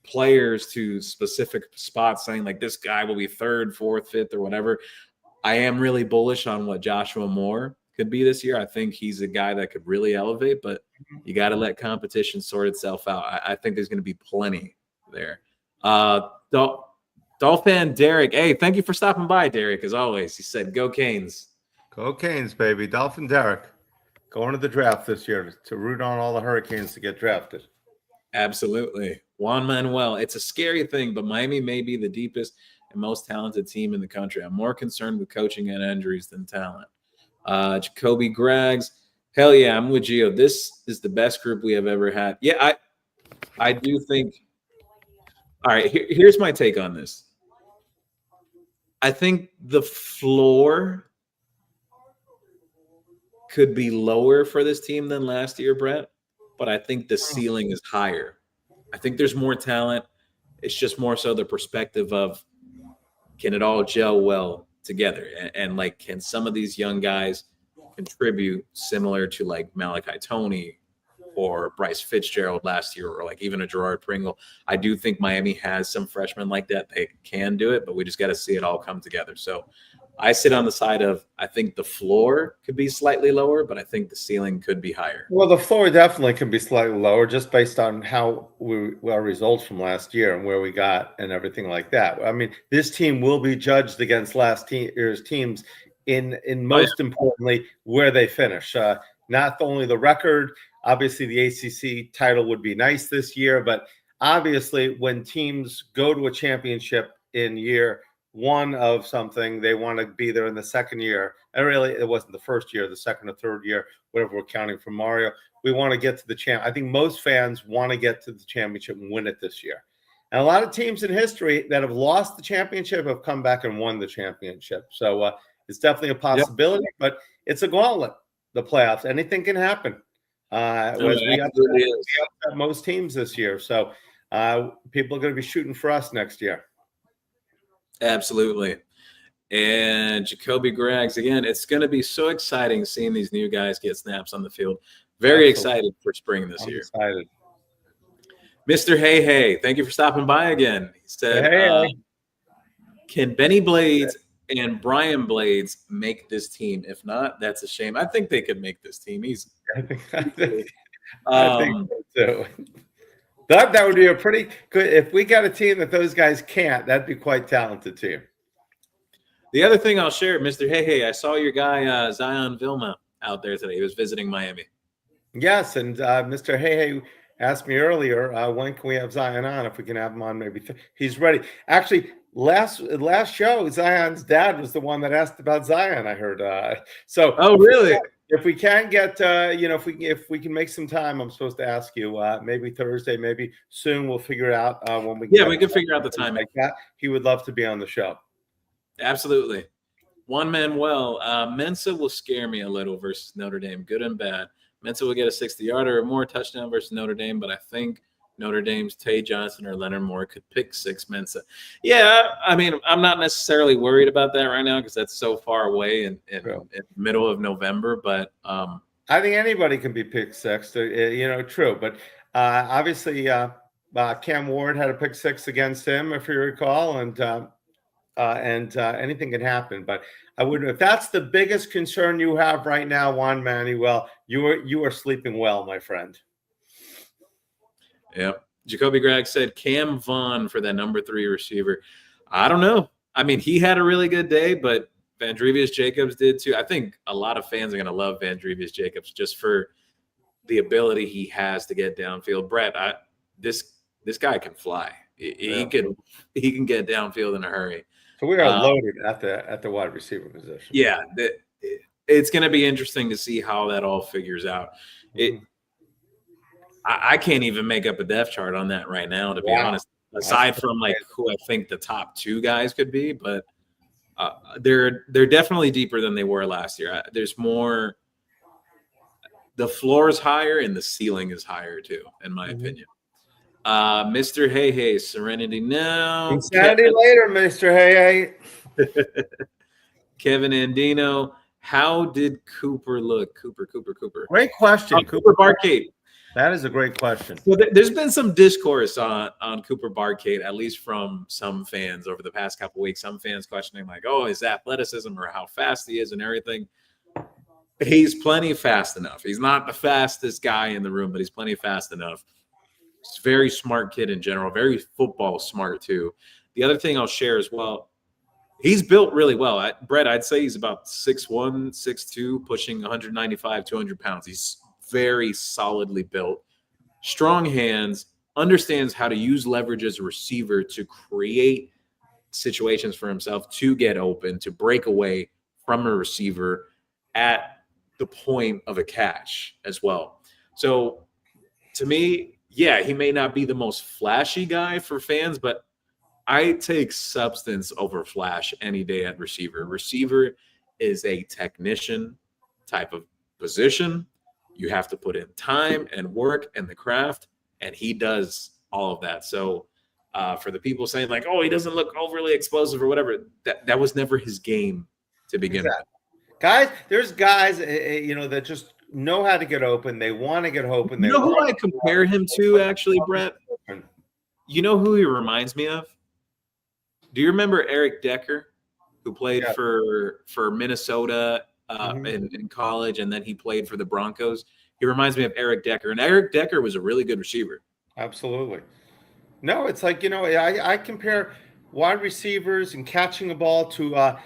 players to specific spots saying like this guy will be 3rd, 4th, 5th or whatever. I am really bullish on what Joshua Moore could be this year. I think he's a guy that could really elevate, but you got to let competition sort itself out. I think there's going to be plenty there. Dolphin Derek. Hey, thank you for stopping by, Derek, as always. He said, go Canes. Go Canes, baby. Dolphin Derek going to the draft this year to root on all the Hurricanes to get drafted. Absolutely. Juan Manuel. It's a scary thing, but Miami may be the deepest and most talented team in the country. I'm more concerned with coaching and injuries than talent. Jacoby Greggs. Hell yeah, I'm with Gio. This is the best group we have ever had. Yeah, I do think. All right, here's my take on this. I think the floor could be lower for this team than last year, Brett, but I think the ceiling is higher. I think there's more talent. It's just more so the perspective of can it all gel well together? And like, can some of these young guys contribute similar to like Malachi Toney or Bryce Fitzgerald last year, or like even a Gerard Pringle? I do think Miami has some freshmen like that. They can do it, but we just got to see it all come together. So I sit on the side of, I think the floor could be slightly lower, but I think the ceiling could be higher. Well, the floor definitely can be slightly lower just based on how our results from last year and where we got and everything like that. I mean, this team will be judged against last year's teams in most importantly, where they finish. Not only the record, obviously the ACC title would be nice this year, but obviously when teams go to a championship in year one of something. They want to be there in the second year. And really, it wasn't the first year, the second or third year, whatever we're counting for Mario. We want to get to the champ. I think most fans want to get to the championship and win it this year. And a lot of teams in history that have lost the championship have come back and won the championship. So it's definitely a possibility, but it's a gauntlet, the playoffs. Anything can happen. We upset most teams this year. So people are going to be shooting for us next year. Absolutely. And Jacoby Graggs, again, it's going to be so exciting seeing these new guys get snaps on the field. Very excited for spring this year. Excited. Mr. Hey, thank you for stopping by again. He said, can Benny Blades and Brian Blades make this team? If not, that's a shame. I think they could make this team easy. I think so too. That would be a pretty good. If we got a team that those guys can't, that'd be quite talented team. The other thing I'll share, Mr. Hey, I saw your guy Zion Vilma out there today. He was visiting Miami. Yes, and Mr. Hey asked me earlier, when can we have Zion on? If we can have him on, maybe he's ready. Actually, last show, Zion's dad was the one that asked about Zion. I heard. Oh, really? If we can get, if we can make some time, I'm supposed to ask you. Maybe Thursday, maybe soon. We'll figure it out when we. Yeah, we can figure out the time. Like that. He would love to be on the show. Absolutely. Juan Manuel, Mensa will scare me a little versus Notre Dame, good and bad. Mensa will get a 60-yarder or more touchdown versus Notre Dame, but I think Notre Dame's Tay Johnson or Leonard Moore could pick 6 Mensa. Yeah, I mean, I'm not necessarily worried about that right now because that's so far away in middle of November. But I think anybody can be pick 6. True. But obviously, Cam Ward had a pick 6 against him, if you recall, and anything can happen. But I wouldn't. If that's the biggest concern you have right now, Juan Manuel, you are sleeping well, my friend. Yep. Jacoby Graggs said Cam Vaughn for that number 3 receiver. I don't know. I mean, he had a really good day, but Vandrevius Jacobs did too. I think a lot of fans are going to love Vandrevius Jacobs just for the ability he has to get downfield. Brett, this guy can fly. He can get downfield in a hurry. So we are loaded at the wide receiver position. Yeah, it's going to be interesting to see how that all figures out. I can't even make up a depth chart on that right now, to be honest. Aside from like who I think the top 2 guys could be, but they're definitely deeper than they were last year. There's more. The floor is higher and the ceiling is higher too, in my opinion. Mr. Hey, Serenity now. Insanity later, Mr. Hey. Kevin Andino, how did Cooper look? Cooper. Great question. Cooper Barkade. That is a great question. So there's been some discourse on Cooper Barkade, at least from some fans over the past couple of weeks. Some fans questioning like, oh, his athleticism or how fast he is and everything. He's plenty fast enough. He's not the fastest guy in the room, but he's plenty fast enough. He's a very smart kid in general, very football smart too. The other thing I'll share as well, he's built really well. Brett, I'd say he's about 6'1", 6'2", pushing 195, 200 pounds. He's very solidly built, strong hands, understands how to use leverage as a receiver to create situations for himself to get open, to break away from a receiver at the point of a catch as well. So to me, yeah, he may not be the most flashy guy for fans, but I take substance over flash any day at receiver. Receiver is a technician type of position. You have to put in time and work and the craft, and he does all of that. So for the people saying like, oh, he doesn't look overly explosive or whatever, that was never his game to begin with. Guys, there's guys, that just know how to get open. They want to get open. You know who I compare him to, actually, Brett? You know who he reminds me of? Do you remember Eric Decker, who played for Minnesota in college, and then he played for the Broncos? He reminds me of Eric Decker, and Eric Decker was a really good receiver. Absolutely. No, it's like, I compare wide receivers and catching a ball to a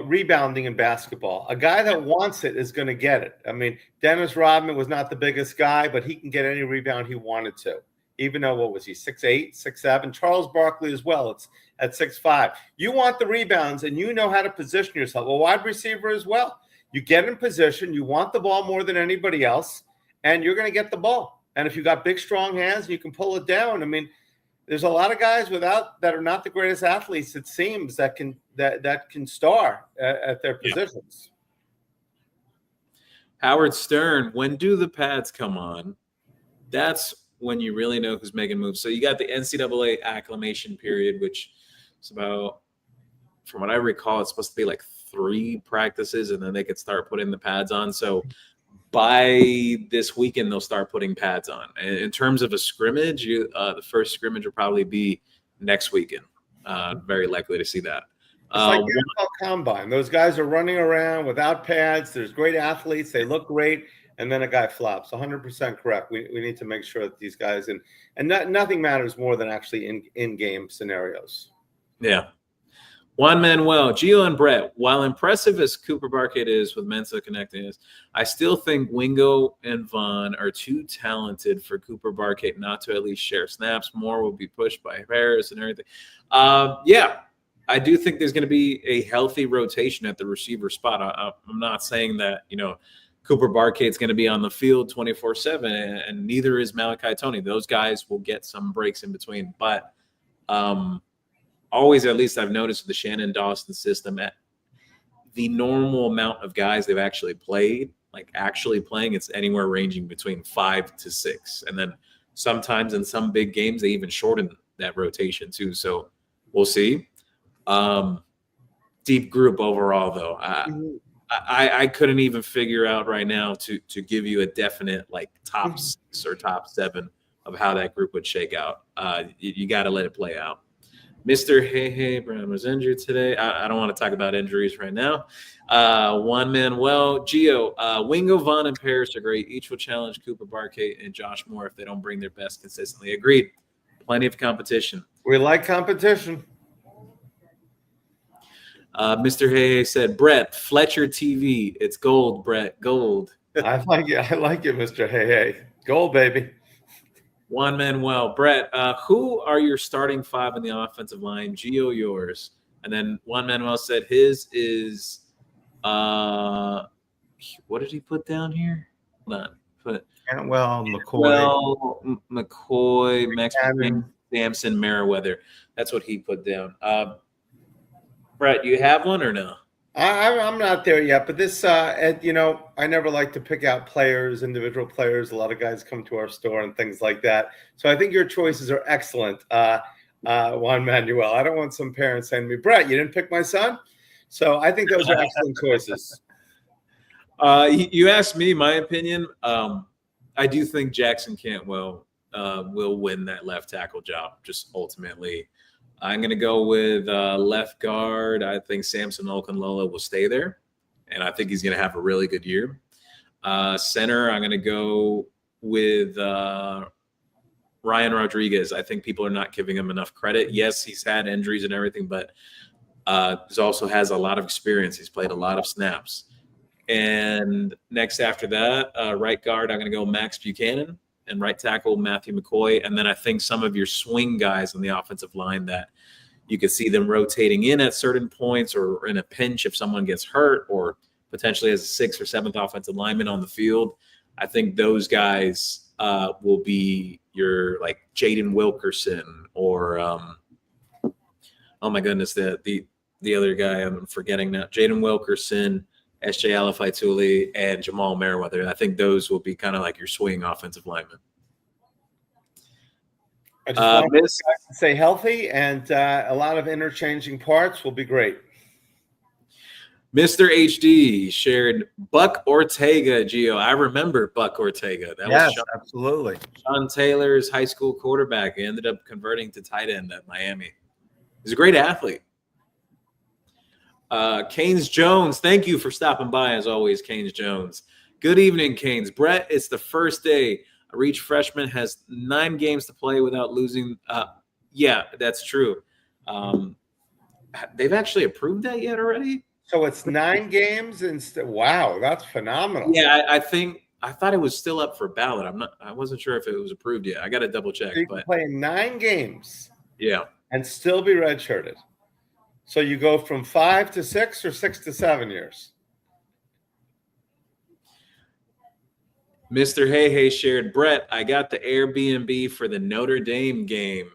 rebounding in basketball. A guy that wants it is going to get it. I mean, Dennis Rodman was not the biggest guy, but he can get any rebound he wanted to. even though what was he 6'8", 6'7"? Charles Barkley as well. It's at 6'5". You want the rebounds, and you know how to position yourself. A wide receiver as well. You get in position. You want the ball more than anybody else, and you're going to get the ball. And if you got big, strong hands, you can pull it down. I mean, there's a lot of guys that are not the greatest athletes, it seems, that can star at their positions. Howard Stern, when do the pads come on? That's when you really know who's making moves. So you got the NCAA acclimation period, which is about, from what I recall, it's supposed to be like 3 practices, and then they could start putting the pads on. So by this weekend, they'll start putting pads on. And in terms of a scrimmage, the first scrimmage will probably be next weekend. Very likely to see that. It's like the NFL Combine. Those guys are running around without pads. There's great athletes. They look great. And then a guy flops. 100% correct. We need to make sure that these guys, and nothing matters more than actually in-game scenarios. Yeah. Juan Manuel, Gio and Brett, while impressive as Cooper Barkett is with Mensa connecting us, I still think Wingo and Vaughn are too talented for Cooper Barkett not to at least share snaps. More will be pushed by Harris and everything. Yeah, I do think there's going to be a healthy rotation at the receiver spot. I'm not saying that, Cooper Barkate's going to be on the field 24/7, and neither is Malachi Tony. Those guys will get some breaks in between. But always, at least I've noticed the Shannon Dawson system, at the normal amount of guys they've actually played, like actually playing, it's anywhere ranging between 5 to 6. And then sometimes in some big games, they even shorten that rotation too. So we'll see. Deep group overall, though. I couldn't even figure out right now to give you a definite like top 6 or top 7 of how that group would shake out. You got to let it play out. Mr. Hey Brown was injured today. I don't want to talk about injuries right now. Juan Manuel, Gio, Wingo, Vaughn, and Paris are great. Each will challenge Cooper Barkate and Josh Moore if they don't bring their best consistently. Agreed. Plenty of competition. We like competition. Mr. Hey said, Brett, Fletcher TV. It's gold, Brett, gold. I like it, Mr. Hey. Gold, baby. Juan Manuel, Brett, who are your starting 5 in the offensive line? Gio, yours. And then Juan Manuel said his is, what did he put down here? Hold on. McCoy, Max Samson, Merriweather. That's what he put down. Brett, you have one or no? I'm not there yet, but this, I never like to pick out individual players. A lot of guys come to our store and things like that. So I think your choices are excellent, Juan Manuel. I don't want some parents saying to me, Brett, you didn't pick my son? So I think those are excellent choices. You asked me my opinion. I do think Jackson Cantwell will win that left tackle job, just ultimately. I'm going to go with left guard. I think Samson Okunlola will stay there, and I think he's going to have a really good year. Center, I'm going to go with Ryan Rodriguez. I think people are not giving him enough credit. Yes, he's had injuries and everything, but he also has a lot of experience. He's played a lot of snaps. And next after that, right guard, I'm going to go Max Buchanan. And right tackle, Matthew McCoy. And then I think some of your swing guys on the offensive line that you could see them rotating in at certain points or in a pinch if someone gets hurt or potentially as a 6th or 7th offensive lineman on the field. I think those guys will be your like Jaden Wilkerson or, oh my goodness, the other guy I'm forgetting now, Jaden Wilkerson, S.J. Alafai-Tuli, and Jamal Merriweather. I think those will be kind of like your swing offensive linemen. I just want to stay healthy, and a lot of interchanging parts will be great. Mr. HD shared Buck Ortega, Gio. I remember Buck Ortega. That was absolutely. Sean Taylor's high school quarterback. He ended up converting to tight end at Miami. He's a great athlete. Canes Jones, thank you for stopping by as always, Canes Jones. Good evening, Canes. Brett, it's the first day. A reach freshman has 9 games to play without losing. Yeah, that's true. They've actually approved that yet already? So it's 9 games instead. Wow, that's phenomenal. Yeah, I think I thought it was still up for ballot. I wasn't sure if it was approved yet. I got to double check. So you can But play 9 games yeah, and still be redshirted. So you go from 5 to 6 or 6 to 7 years. Mr. Hey shared, Brett, I got the Airbnb for the Notre Dame game.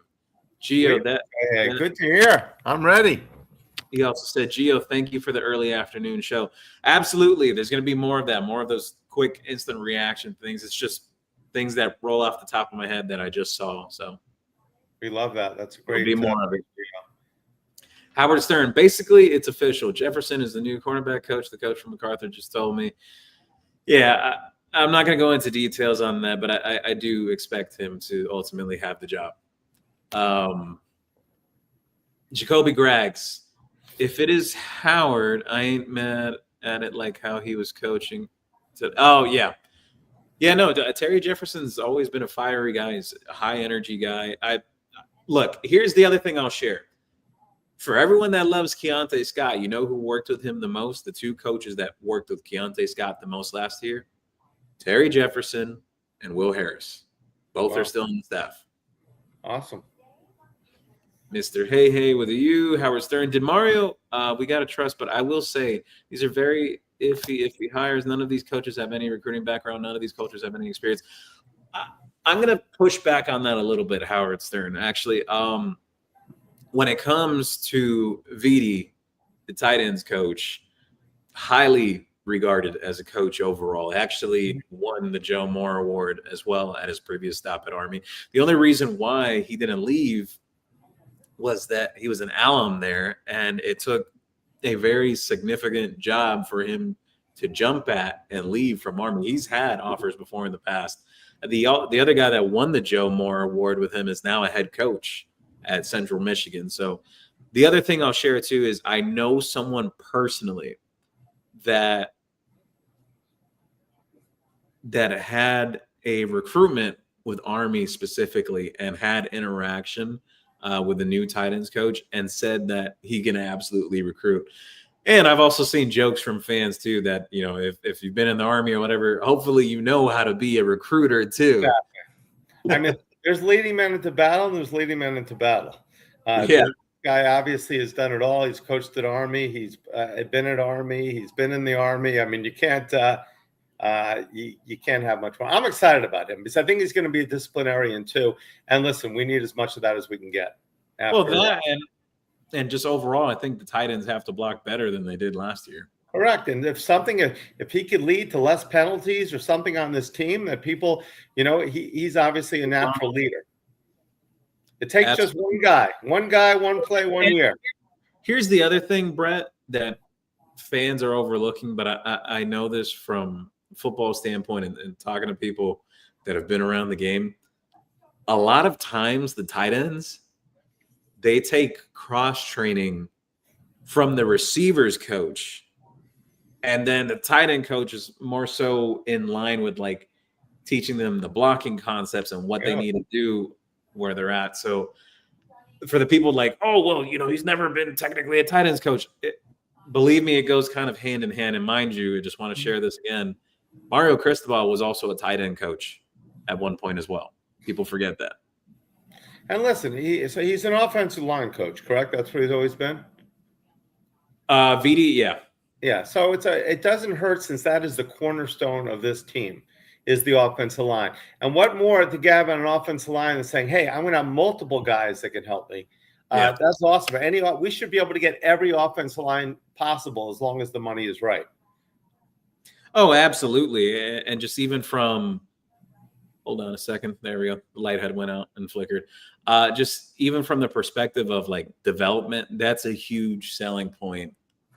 Gio, Hey, good to hear. I'm ready. He also said, Gio, thank you for the early afternoon show. Absolutely. There's going to be more of that, more of those quick instant reaction things. It's just things that roll off the top of my head that I just saw. So we love that. That's a great. Be more of it. Howard Stern, basically, it's official. Jefferson is the new cornerback coach. The coach from MacArthur just told me. Yeah, I'm not going to go into details on that, but I do expect him to ultimately have the job. Jacoby Graggs, if it is Howard, I ain't mad at it like how he was coaching. Oh, yeah. Yeah, no, Terry Jefferson's always been a fiery guy. He's a high-energy guy. Look, here's the other thing I'll share. For everyone that loves Keontae Scott, you know who worked with him the most? The 2 coaches that worked with Keontae Scott the most last year? Terry Jefferson and Will Harris. Both are still on the staff. Awesome. Mr. Hey with a U. Howard Stern. Did Mario, we got to trust, but I will say these are very iffy hires. None of these coaches have any recruiting background. None of these coaches have any experience. I'm going to push back on that a little bit, Howard Stern. Actually, when it comes to Vidi, the tight ends coach, highly regarded as a coach overall, actually won the Joe Moore Award as well at his previous stop at Army. The only reason why he didn't leave was that he was an alum there, and it took a very significant job for him to jump at and leave from Army. He's had offers before in the past. The other guy that won the Joe Moore Award with him is now a head coach at Central Michigan. So the other thing I'll share too is I know someone personally that had a recruitment with Army specifically and had interaction with the new tight ends coach and said that he can absolutely recruit. And I've also seen jokes from fans too that, you know, if you've been in the Army or whatever, hopefully you know how to be a recruiter too. Exactly. I mean, there's leading men into battle and there's leading men into battle. Yeah. Guy obviously has done it all. He's coached at Army. He's been at Army. He's been in the Army. I mean, you can't you can't have much more. I'm excited about him because I think he's going to be a disciplinarian too. And listen, we need as much of that as we can get. Well, that and just overall, I think the tight ends have to block better than they did last year. Correct. And if he could lead to less penalties or something on this team that people, you know, he's obviously a natural leader. It takes Absolutely. just one guy, one play, 1 year. Here's the other thing, Brett, that fans are overlooking, but I know this from a football standpoint and talking to people that have been around the game. A lot of times the tight ends, they take cross training from the receivers coach, and then the tight end coach is more so in line with like teaching them the blocking concepts and what they need to do where they're at. So for the people like, oh, well, you know, he's never been technically a tight ends coach. Believe me, it goes kind of hand in hand. And mind you, I just want to share this again. Mario Cristobal was also a tight end coach at one point as well. People forget that. And listen, he's an offensive line coach, correct? That's what he's always been? VD, yeah. Yeah, so it doesn't hurt since that is the cornerstone of this team. Is the offensive line. And what more to gab on an offensive line than saying, hey, I'm going to have multiple guys that can help me. That's awesome. We should be able to get every offensive line possible as long as the money is right. Oh, absolutely. And just even from, hold on a second. There we go. The light head went out and flickered. Just even from the perspective of like development, that's a huge selling point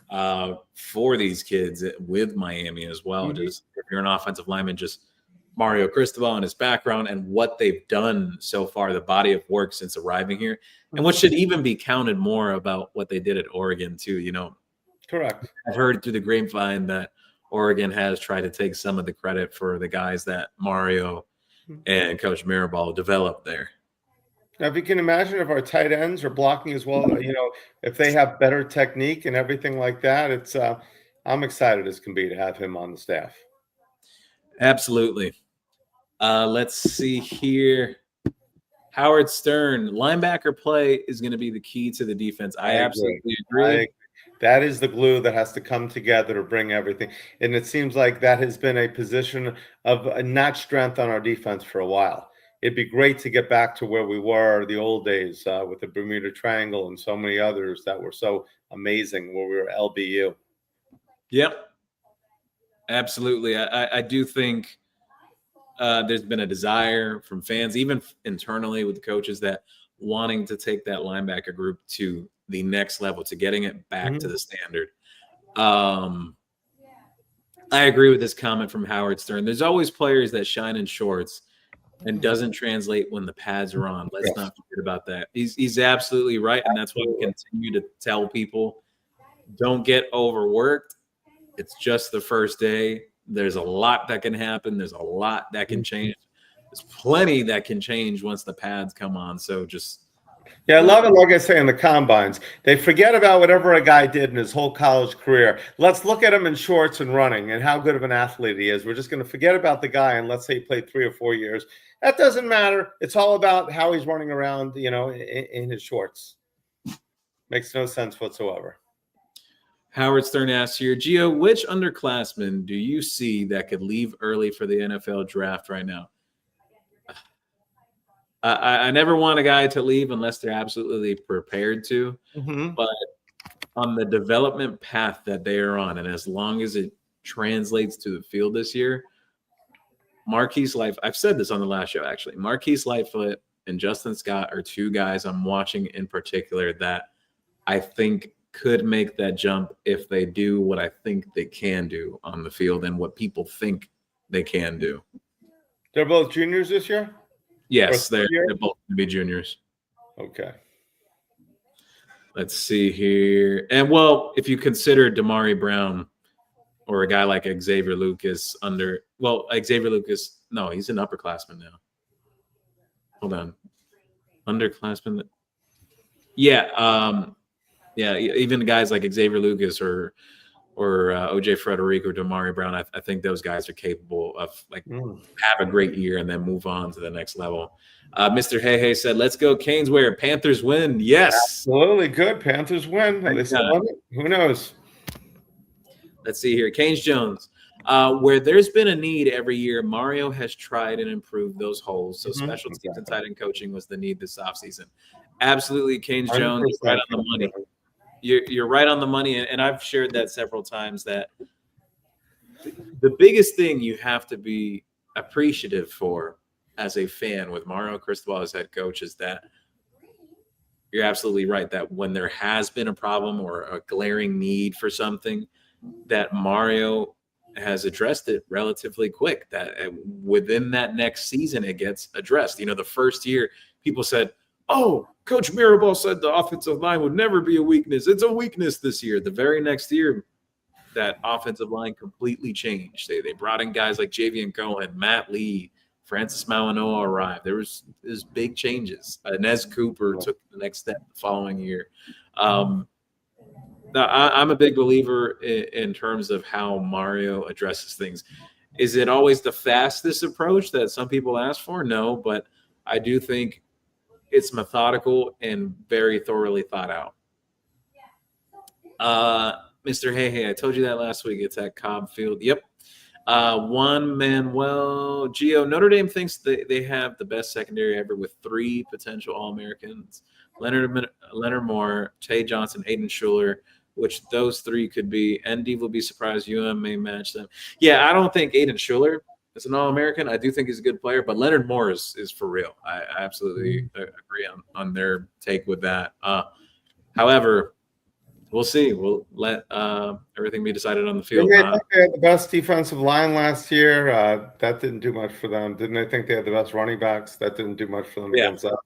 for these kids with Miami as well. Mm-hmm. Just if you're an offensive lineman, just Mario Cristobal and his background and what they've done so far, the body of work since arriving here, and what should even be counted more about what they did at Oregon too. You know, correct. I've heard through the grapevine that Oregon has tried to take some of the credit for the guys that Mario and Coach Mirabal developed there. Now, if you can imagine if our tight ends are blocking as well, you know, if they have better technique and everything like that, it's I'm excited as can be to have him on the staff. Absolutely. Let's see here. Howard Stern, linebacker play is going to be the key to the defense. I agree. absolutely agree. That is the glue that has to come together to bring everything. And it seems like that has been a position of not strength on our defense for a while. It'd be great to get back to where we were the old days with the Bermuda Triangle and so many others that were so amazing where we were LBU. Yep. Absolutely. I do think there's been a desire from fans, even internally with the coaches, that wanting to take that linebacker group to the next level, to getting it back to the standard. I agree with this comment from Howard Stern. There's always players that shine in shorts and doesn't translate when the pads are on. Let's not forget about that. He's absolutely right, and that's why we continue to tell people, don't get overworked. It's just the first day. There's a lot that can happen. There's a lot that can change. There's plenty that can change once the pads come on. So just I love it. Like I say, in the combines, they forget about whatever a guy did in his whole college career. Let's look at him in shorts and running and how good of an athlete he is. We're just going to forget about the guy, and let's say he played 3 or 4 years. That doesn't matter. It's all about how he's running around, in his shorts. Makes no sense whatsoever. Howard Stern asks here, Gio, which underclassmen do you see that could leave early for the NFL draft right now? I never want a guy to leave unless they're absolutely prepared to. But on the development path that they are on, and as long as it translates to the field this year, Marquise Lightfoot, I've said this on the last show, actually. Marquise Lightfoot and Justin Scott are two guys I'm watching in particular that I think could make that jump if they do what I think they can do on the field and what people think they can do. They're both juniors this year? Yes, they're both going to be juniors. Okay. Let's see here. And, well, if you consider Damari Brown or a guy like Xavier Lucas Xavier Lucas, no, he's an upperclassman now. Hold on. Underclassman. Yeah, even guys like Xavier Lucas or OJ Frederick or Damari Brown, I think those guys are capable of have a great year and then move on to the next level. Mr. Hey said, "Let's go CanesWear. Panthers win." Yes, absolutely good. Panthers win. They still won it? Who knows? Let's see here. Canes Jones. Where there's been a need every year, Mario has tried and improved those holes. So special teams and tight end coaching was the need this offseason. Absolutely, Canes Jones, right on the money. You're right on the money, and I've shared that several times, that the biggest thing you have to be appreciative for as a fan with Mario Cristobal as head coach is that you're absolutely right that when there has been a problem or a glaring need for something, that Mario has addressed it relatively quick, that within that next season it gets addressed. The first year people said, oh, Coach Mirabal said the offensive line would never be a weakness. It's a weakness this year. The very next year, that offensive line completely changed. They brought in guys like Javian Cohen, Matt Lee, Francis Malinois arrived. There's big changes. Nez Cooper took the next step the following year. I'm a big believer in terms of how Mario addresses things. Is it always the fastest approach that some people ask for? No, but I do think it's methodical and very thoroughly thought out. Mr. Hey, I told you that last week. It's at Cobb Field. Yep. Juan Manuel Gio. Notre Dame thinks they have the best secondary ever with 3 potential All-Americans: Leonard Moore, Tay Johnson, Aiden Schuler, which those 3 could be. ND will be surprised UM may match them. Yeah, I don't think Aiden Schuler is an All-American. I do think he's a good player, but Leonard Moore is for real. I absolutely agree on their take with that. However, we'll see. We'll let everything be decided on the field. Didn't they think they had the best defensive line last year? That didn't do much for them. Didn't they think they had the best running backs? That didn't do much for them against us.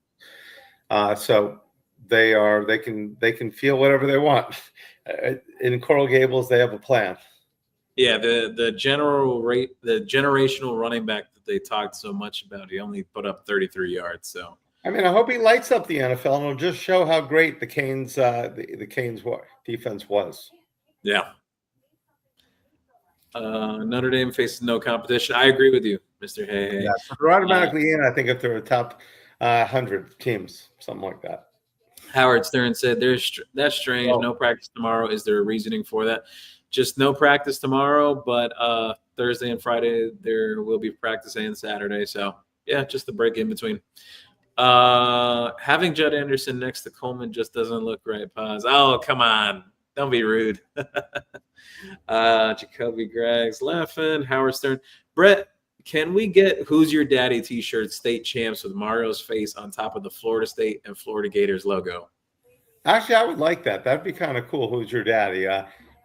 So they can feel whatever they want. In Coral Gables, they have a plan. Yeah, the generational running back that they talked so much about, he only put up 33 yards. So I hope he lights up the NFL, and it'll just show how great the Canes the Canes defense was. Yeah. Notre Dame faces no competition. I agree with you, Mr. Hey. Yeah, so they're automatically in. I think if they're a top 100 teams, something like that. Howard Stern said, that's strange. Oh, No practice tomorrow. Is there a reasoning for that? Just no practice tomorrow, but Thursday and Friday there will be practice and Saturday. So yeah, just the break in between. Having Judd Anderson next to Coleman just doesn't look right. Pause. Oh, come on. Don't be rude. Jacoby Greg's laughing. Howard Stern. Brett, can we get Who's Your Daddy t-shirt state champs with Mario's face on top of the Florida State and Florida Gators logo? actually, I would like that. That'd be kind of cool. Who's your daddy?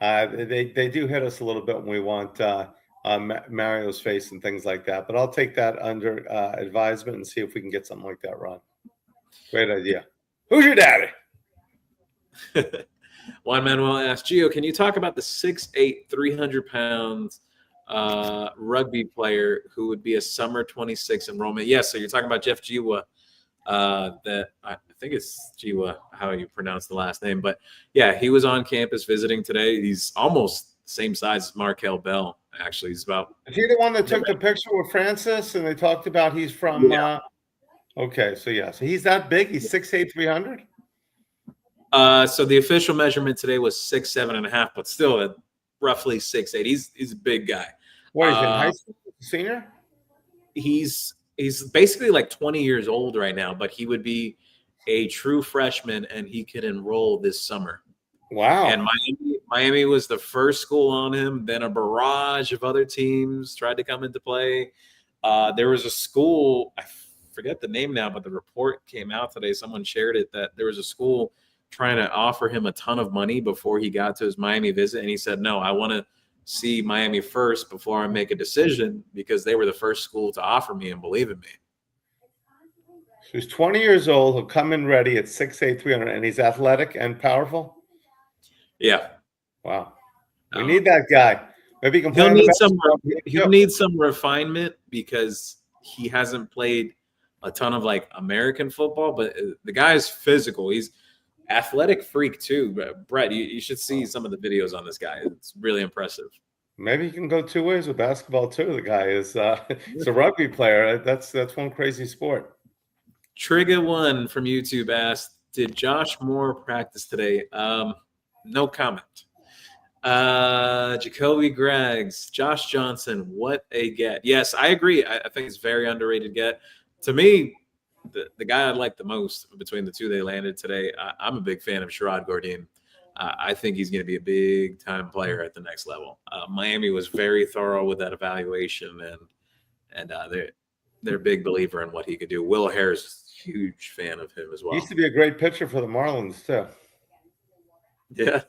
They do hit us a little bit when we want Mario's face and things like that. But I'll take that under advisement and see if we can get something like that run. Great idea. Who's your daddy? Juan Manuel asked, Gio, can you talk about the 6'8", 300 pounds rugby player who would be a summer 26 enrollment? Yes, so you're talking about Jeff Jiwa. That I think it's Jiwa, how you pronounce the last name. But yeah, he was on campus visiting today. He's almost the same size as Markel Bell. Actually, he's about. Is he the one that took the picture with Francis and they talked about he's from? Yeah. Okay, so yeah, so he's that big. He's 6'8", 300. So the official measurement today was 6'7.5", but still at roughly 6'8". He's a big guy. What is he in high school? Senior? He's basically like 20 years old right now, but he would be a true freshman and he could enroll this summer. Wow. And Miami was the first school on him. Then a barrage of other teams tried to come into play. There was a school, I forget the name now, but the report came out today. Someone shared it that there was a school trying to offer him a ton of money before he got to his Miami visit. And he said, no, I want to see Miami first before I make a decision because they were the first school to offer me and believe in me. So he's 20 years old. He'll come in ready at 6'8", 300, and he's athletic and powerful. Yeah. Wow. We need that guy. Maybe he can play. He'll need some refinement because he hasn't played a ton of like American football, but the guy is physical. He's athletic freak too. Brett, you should see some of the videos on this guy. It's really impressive. Maybe he can go two ways with basketball too. The guy is he's a rugby player. That's one crazy sport. Trigger One from YouTube asked, did Josh Moore practice today? No comment. Jacoby Greggs, Josh Johnson, what a get. Yes, I agree. I think it's very underrated get. To me, the guy I like the most between the two they landed today, I'm a big fan of Sherrod Gourdin. I think he's going to be a big-time player at the next level. Miami was very thorough with that evaluation, and they're a big believer in what he could do. Will Harris is a huge fan of him as well. He used to be a great pitcher for the Marlins, too. Yeah.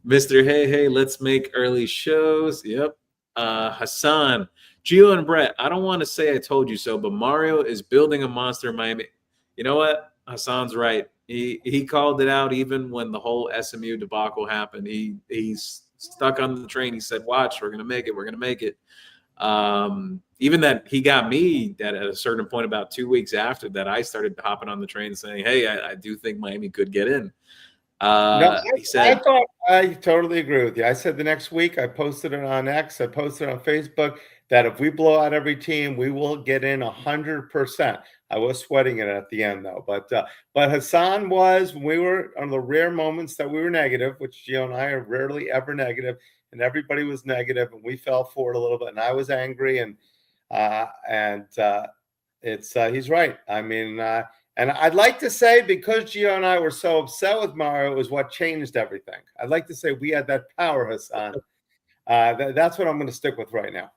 Mr. Hey, let's make early shows. Yep. Hassan, Gio and Brett, I don't want to say I told you so, but Mario is building a monster in Miami. You know what? Hassan's right. He called it out even when the whole SMU debacle happened. He's stuck on the train. He said, watch, we're going to make it. We're going to make it. Even that he got me that at a certain point about 2 weeks after that, I started hopping on the train saying, hey, I do think Miami could get in. He said, I totally agree with you. I said the next week, I posted it on X, I posted it on Facebook, that if we blow out every team, we will get in 100%. I was sweating it at the end, though. But Hassan was, when we were on the rare moments that we were negative, which Gio and I are rarely ever negative, and everybody was negative, and we fell for it a little bit, and I was angry, and he's right. I mean, and I'd like to say, because Gio and I were so upset with Mario, it was what changed everything. I'd like to say we had that power, Hassan. That's what I'm going to stick with right now.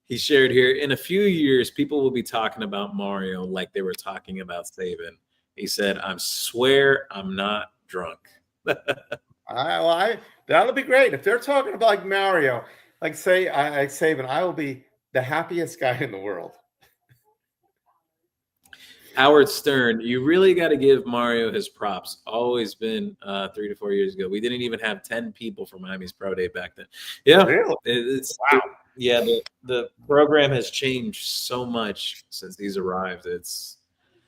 He shared here, in a few years, people will be talking about Mario like they were talking about Saban. He said, I swear I'm not drunk. That'll be great. If they're talking about like Mario, like Saban, I will be the happiest guy in the world. Howard Stern, you really got to give Mario his props. Always been 3 to 4 years ago. We didn't even have 10 people for Miami's Pro Day back then. Yeah, really? Wow. The program has changed so much since he's arrived.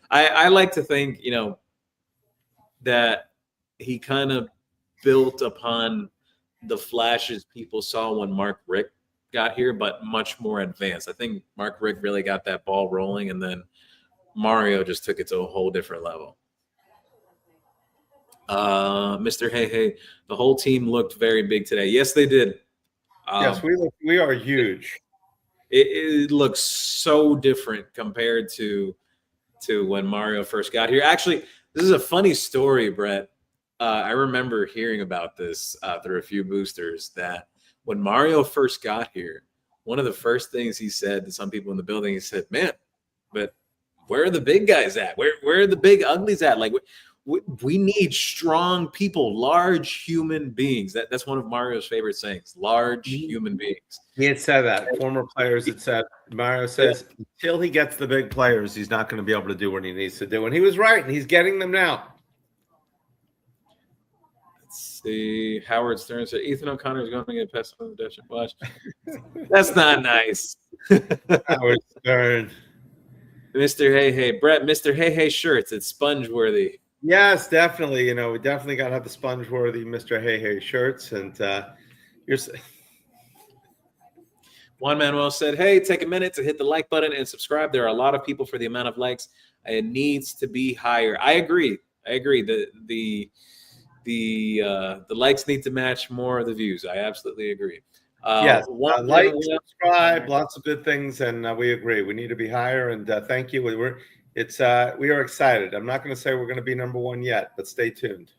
I like to think, that he kind of built upon the flashes people saw when Mark Richt got here, but much more advanced. I think Mark Richt really got that ball rolling, and then Mario just took it to a whole different level. Mr. Hey Hey, the whole team looked very big today. Yes, they did. Yes, we are huge. It looks so different compared to when Mario first got here. Actually, this is a funny story, Brett. I remember hearing about this through a few boosters that when Mario first got here, one of the first things he said to some people in the building, he said, "Man, but where are the big guys at? Where are the big uglies at? Like, we need strong people, large human beings." That's one of Mario's favorite sayings, large human beings. He had said that. Former players had said, Mario says, until he gets the big players, he's not going to be able to do what he needs to do. And he was right, and he's getting them now. Let's see. Howard Stern said, Ethan O'Connor is going to get past on the Dutch watch. That's not nice. Howard Stern. Mr. Hey Hey. Brett, Mr. Hey Hey shirts. It's sponge-worthy. Yes, definitely. We definitely got to have the sponge-worthy Mr. Hey Hey shirts. And you're... Juan Manuel said, hey, take a minute to hit the like button and subscribe. There are a lot of people for the amount of likes. It needs to be higher. I agree. The likes need to match more of the views. I absolutely agree. Yes, like, subscribe, lots of good things, and we agree. We need to be higher, and thank you. We are excited. I'm not going to say we're going to be number one yet, but stay tuned.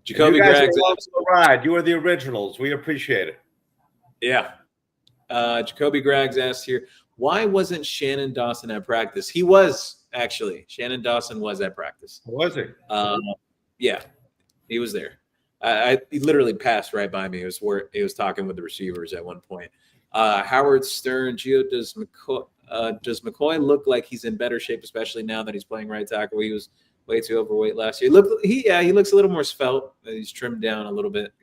Jacoby Greggs, ride. You are the originals. We appreciate it. Yeah. Jacoby Greggs asked here, why wasn't Shannon Dawson at practice? He was, actually. Shannon Dawson was at practice. Was he? Yeah, he was there. He literally passed right by me. It was where he was talking with the receivers at one point. Howard Stern, Gio, does McCoy look like he's in better shape, especially now that he's playing right tackle? He was way too overweight last year. He looks a little more svelte. He's trimmed down a little bit.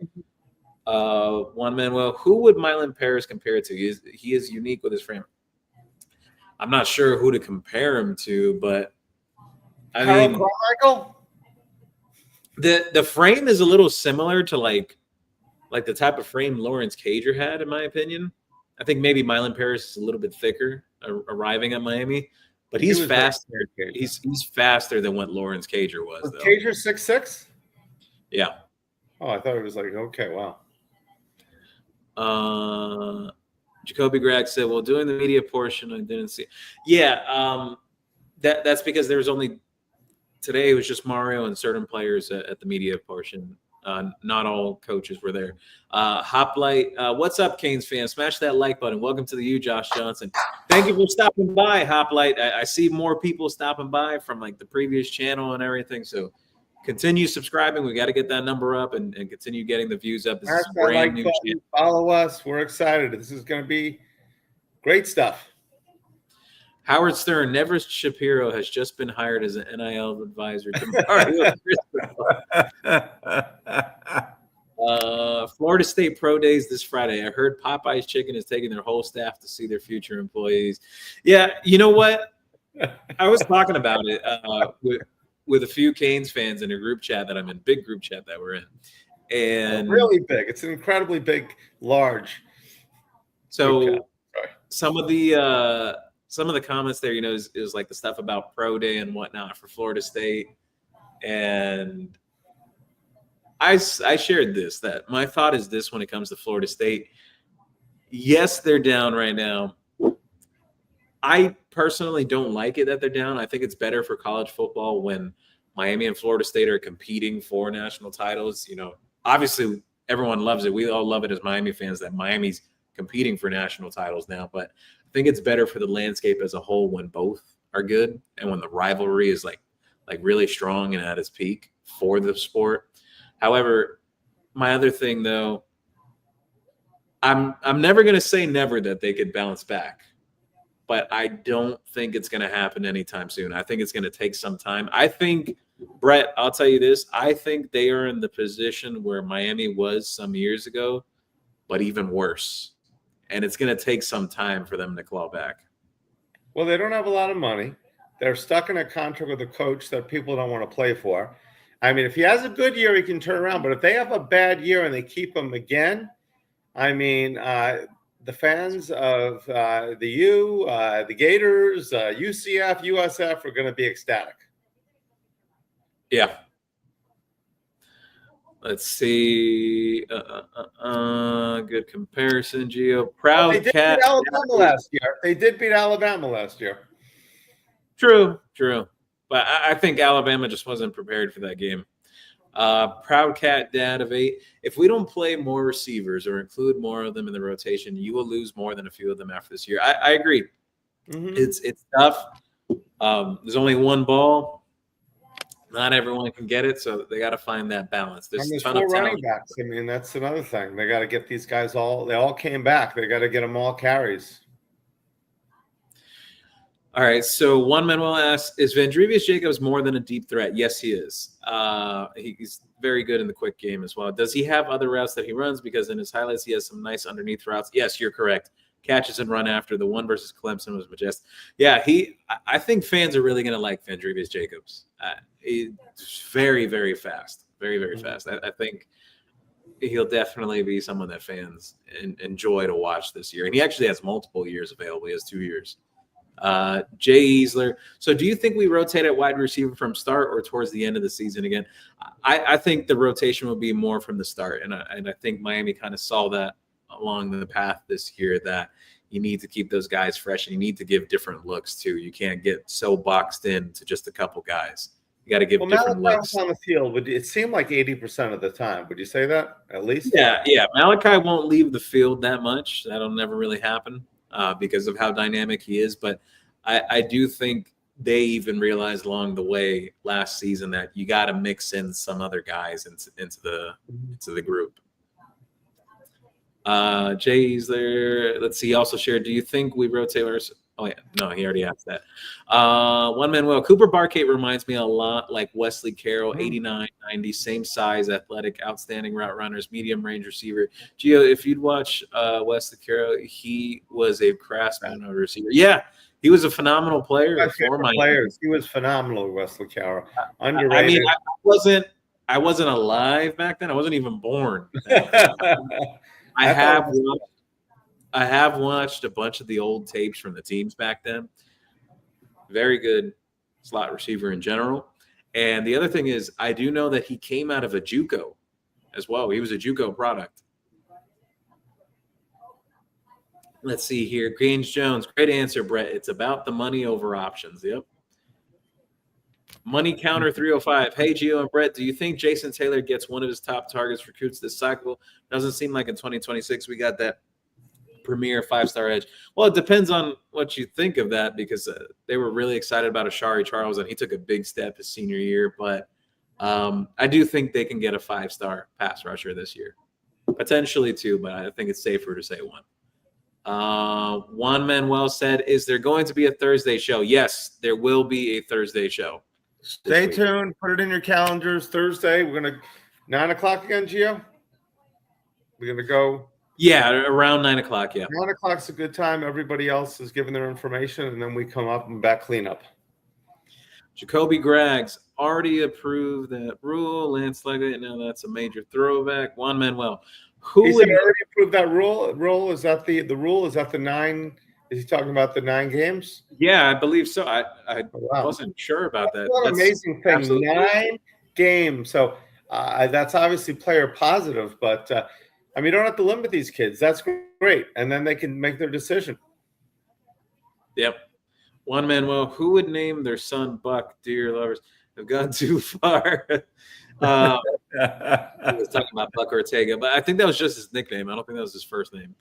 Juan Manuel, who would Mylan Paris compare it to? He is unique with his frame. I'm not sure who to compare him to, but I mean, Carmichael? The frame is a little similar to like the type of frame Lawrence Cager had, in my opinion. I think maybe Mylan Paris is a little bit thicker arriving at Miami, but he's faster. He's faster than what Lawrence Cager was. Though. Cager 6'6"? Yeah. Oh, I thought it was like, okay, wow. Jacoby Gregg said, well, doing the media portion, I didn't see. Yeah, that's because there was only today. It was just Mario and certain players at the media portion. Not all coaches were there. Hoplite, what's up, Canes fans? Smash that like button. Welcome to the U, Josh Johnson. Thank you for stopping by, Hoplite. I see more people stopping by from like the previous channel and everything. So continue subscribing. We got to get that number up and continue getting the views up. This is brand new. Follow us. We're excited. This is going to be great stuff. Howard Stern, Nevers Shapiro has just been hired as an NIL advisor to Mario. Florida State Pro Days this Friday. I heard Popeye's Chicken is taking their whole staff to see their future employees. Yeah, you know what? I was talking about it with a few Canes fans in a group chat that I'm in, big group chat that we're in. And really big. It's an incredibly big, large. So some of the comments there, is like the stuff about Pro Day and whatnot for Florida State. And I shared this, that my thought is this when it comes to Florida State. Yes, they're down right now. I personally don't like it that they're down. I think it's better for college football when Miami and Florida State are competing for national titles. Obviously everyone loves it. We all love it as Miami fans that Miami's competing for national titles now, but I think it's better for the landscape as a whole when both are good and when the rivalry is like really strong and at its peak for the sport. However, my other thing though, I'm never going to say never that they could bounce back, but I don't think it's going to happen anytime soon. I think it's going to take some time. I think, Brett, I'll tell you this, I think they are in the position where Miami was some years ago, but even worse. And it's going to take some time for them to claw back. Well, they don't have a lot of money. They're stuck in a contract with a coach that people don't want to play for. I mean, if he has a good year, he can turn around. But if they have a bad year and they keep him again, I mean, the fans of the U, the Gators, UCF, USF are going to be ecstatic. Yeah. Let's see. Good comparison, Gio. Proud They did cat. beat Alabama last year. They did beat Alabama last year. True. But I think Alabama just wasn't prepared for that game. Proud cat dad of 8. If we don't play more receivers or include more of them in the rotation, you will lose more than a few of them after this year. I agree. Mm-hmm. It's tough. There's only one ball. Not everyone can get it, so they got to find that balance. There's 4 running backs. I mean, that's another thing. They got to get these guys all. They all came back. They got to get them all carries. All right, so one Manuel asks, is Vandrevius Jacobs more than a deep threat? Yes, he is. He's very good in the quick game as well. Does he have other routes that he runs? Because in his highlights, he has some nice underneath routes. Yes, you're correct. Catches and run after. The one versus Clemson was majestic. Yeah, I think fans are really going to like Vandrevius Jacobs. He's very, very fast. Very, very fast. I think he'll definitely be someone that fans enjoy to watch this year. And he actually has multiple years available. He has 2 years. Jay Easler. So do you think we rotate at wide receiver from start or towards the end of the season again? I think the rotation will be more from the start. And I think Miami kind of saw that along the path this year, that you need to keep those guys fresh and you need to give different looks too. You can't get so boxed in to just a couple guys. You got to give different looks. On the field, it seemed like 80% of the time. Would you say that at least? Yeah. Malachi won't leave the field that much. That'll never really happen. Because of how dynamic he is. But I do think they even realized along the way last season that you got to mix in some other guys into the group. Jay's there. Let's see. He also shared, do you think we rotate our – oh, yeah. No, he already asked that. One Manuel. Cooper Barkate reminds me a lot like Wesley Carroll, 89, 90, same size, athletic, outstanding route runners, medium range receiver. Gio, if you'd watch Wesley Carroll, he was a craftsman of a receiver. Yeah, he was a phenomenal player. He was phenomenal, Wesley Carroll. Underrated. I mean, I wasn't alive back then. I wasn't even born. I have watched a bunch of the old tapes from the teams back then. Very good slot receiver in general. And the other thing is, I do know that he came out of a JUCO as well. He was a JUCO product. Let's see here. Gaines Jones. Great answer, Brett. It's about the money over options. Yep. Money counter 305. Hey, Gio and Brett, do you think Jason Taylor gets one of his top targets recruits this cycle? Doesn't seem like in 2026 we got that premier 5-star edge. Well, it depends on what you think of that, because they were really excited about Ashari Charles, and he took a big step his senior year. But I do think they can get a 5-star pass rusher this year. Potentially 2, but I think it's safer to say 1. Juan Manuel said, is there going to be a Thursday show? Yes, there will be a Thursday show. Stay tuned. Put it in your calendars. Thursday, we're going to 9 o'clock again, Gio? We're going to go. Yeah, around 9 o'clock, yeah. 9 o'clock's a good time. Everybody else is giving their information, and then we come up and back cleanup. Jacoby Graggs already approved that rule. Lance Leggett, now that's a major throwback. Juan Manuel. He already approved that rule? Is that the rule? Is that the 9? Is he talking about the 9 games? Yeah, I believe so. I wasn't sure about that. What an amazing thing. Absolutely. 9 games. So that's obviously player positive, but I mean, you don't have to limit these kids. That's great. And then they can make their decision. Yep. Juan Manuel, who would name their son Buck? Dear lovers, have gone too far. I was talking about Buck Ortega, but I think that was just his nickname. I don't think that was his first name.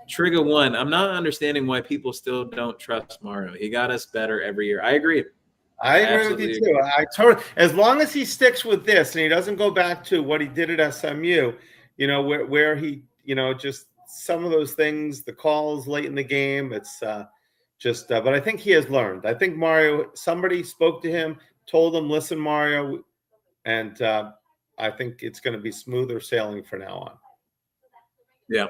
Trigger 1. I'm not understanding why people still don't trust Mario. He got us better every year. I agree. I agree with you too. As long as he sticks with this and he doesn't go back to what he did at SMU, where he, just some of those things, the calls late in the game, it's but I think he has learned. I think Mario, somebody spoke to him, told him, listen, Mario, and I think it's going to be smoother sailing from now on. Yeah.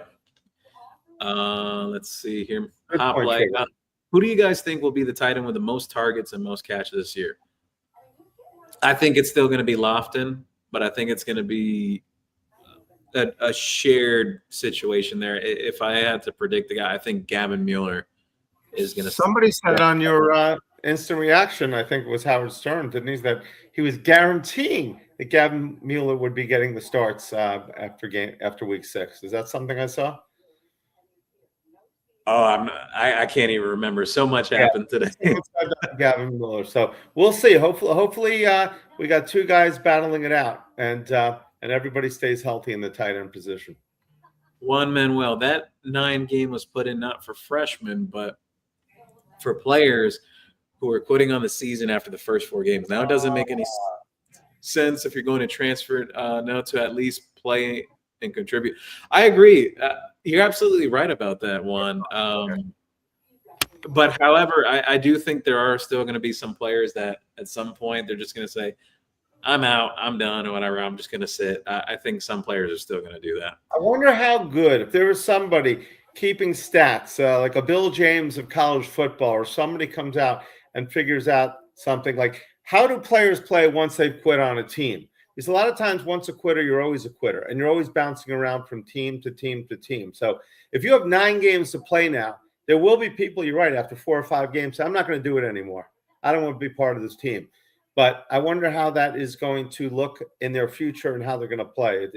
Let's see here. Who do you guys think will be the tight end with the most targets and most catches this year? I think it's still going to be Lofton, but I think it's going to be a shared situation there. If I had to predict the guy, I think Gavin Mueller is going to. Somebody said on your instant reaction, I think it was Howard Stern, didn't he, that he was guaranteeing that Gavin Mueller would be getting the starts after week 6. Is that something I saw? Oh, I can't even remember. So much happened today. Gavin Miller. So we'll see. Hopefully, we got 2 guys battling it out, and everybody stays healthy in the tight end position. Juan Manuel, that 9 game was put in not for freshmen, but for players who are quitting on the season after the first 4 games. Now it doesn't make any sense if you're going to transfer now to at least play and contribute. I agree. You're absolutely right about that one. But however, I do think there are still going to be some players that at some point they're just going to say, I'm out, I'm done, or whatever. I'm just going to sit. I think some players are still going to do that. I wonder how good, if there was somebody keeping stats, like a Bill James of college football, or somebody comes out and figures out something like, how do players play once they've quit on a team? Because a lot of times once a quitter, you're always a quitter, and you're always bouncing around from team to team to team. So if you have 9 games to play now, there will be people, you're right, after 4 or 5 games, I'm not going to do it anymore. I don't want to be part of this team. But I wonder how that is going to look in their future and how they're going to play.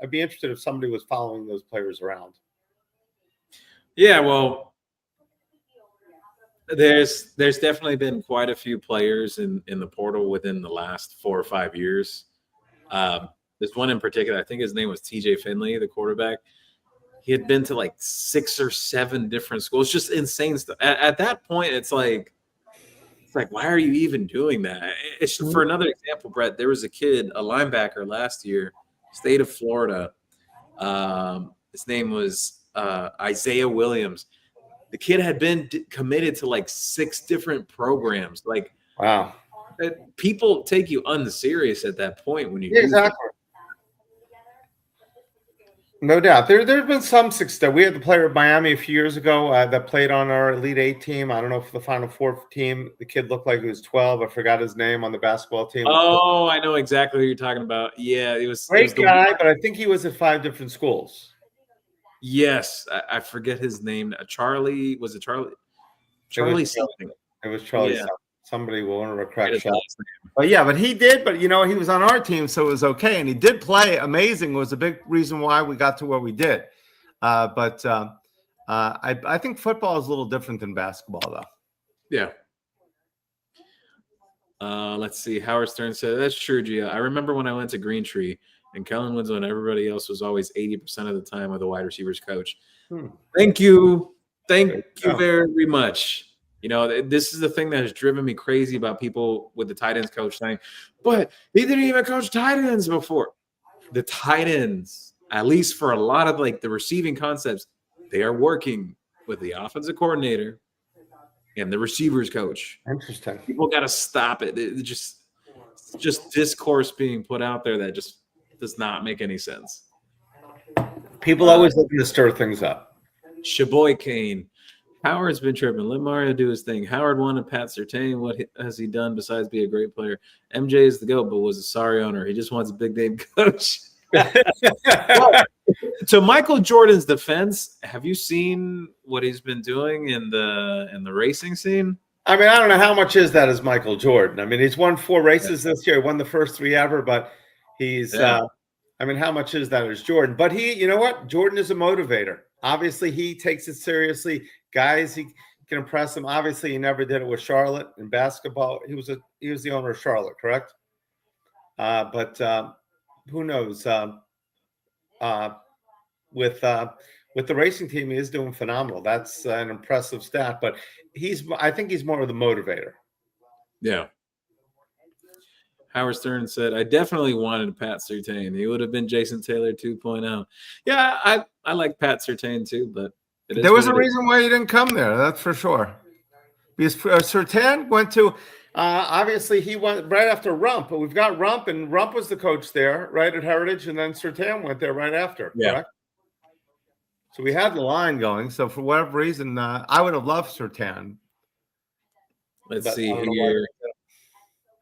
I'd be interested if somebody was following those players around. Yeah, well, there's definitely been quite a few players in the portal within the last 4 or 5 years. There's one in particular, I think his name was TJ Finley, the quarterback. He had been to like 6 or 7 different schools, just insane stuff. At that point, it's like, why are you even doing that? It's for another example, Brett. There was a kid, a linebacker last year, state of Florida. His name was Isaiah Williams. The kid had been committed to like 6 different programs. Like, wow, people take you unserious at that point when you do exactly. No doubt. There's been some success. We had the player of Miami a few years ago that played on our Elite 8 team. I don't know if the Final Four team, the kid looked like he was 12. I forgot his name on the basketball team. Oh, I know exactly what you're talking about. Yeah, it was great guy, but I think he was at 5 different schools. Yes, I forget his name. Charlie, was it Charlie? Charlie something. It was Charlie something. Somebody will want to crack shot. But yeah, but he did. But he was on our team, so it was okay, and he did play amazing. Was a big reason why we got to where we did. But I think football is a little different than basketball, though. Yeah. Let's see. Howard Stern said, "That's true, Gia. I remember when I went to Green Tree, and Kellen Winslow and everybody else was always 80% of the time with the wide receivers coach." Thank you. Thank you very much. This is the thing that has driven me crazy about people with the tight ends coach saying, but he didn't even coach tight ends before. The tight ends, at least for a lot of like the receiving concepts, they are working with the offensive coordinator and the receivers coach. Interesting. People got to stop it. It's just discourse being put out there that just does not make any sense. People always looking to stir things up. Shaboy Kane. Howard's been tripping. Let Mario do his thing. Howard wanted Pat Surtain. What has he done besides be a great player? MJ is the GOAT, but was a sorry owner. He just wants a big name coach. Well, to Michael Jordan's defense, have you seen what he's been doing in the racing scene? I mean, I don't know how much is that as Michael Jordan. I mean, he's won 4 races this year. He won the first 3 ever, but he's I mean, how much is that as Jordan? But you know what? Jordan is a motivator. Obviously, he takes it seriously. Guys, he can impress him. Obviously, he never did it with Charlotte in basketball. He was the owner of Charlotte, correct? But who knows? With the racing team, he is doing phenomenal. That's an impressive stat. But I think he's more of the motivator. Yeah. Howard Stern said, I definitely wanted Pat Surtain. He would have been Jason Taylor 2.0. Yeah, I like Pat Surtain too, but there was a reason why he didn't come there. That's for sure. Because Surtain went to, obviously he went right after Rump, but we've got Rump, and Rump was the coach there, right, at Heritage, and then Surtain went there right after. Yeah. Correct? So we had the line going. So for whatever reason, I would have loved Surtain. Let's see here.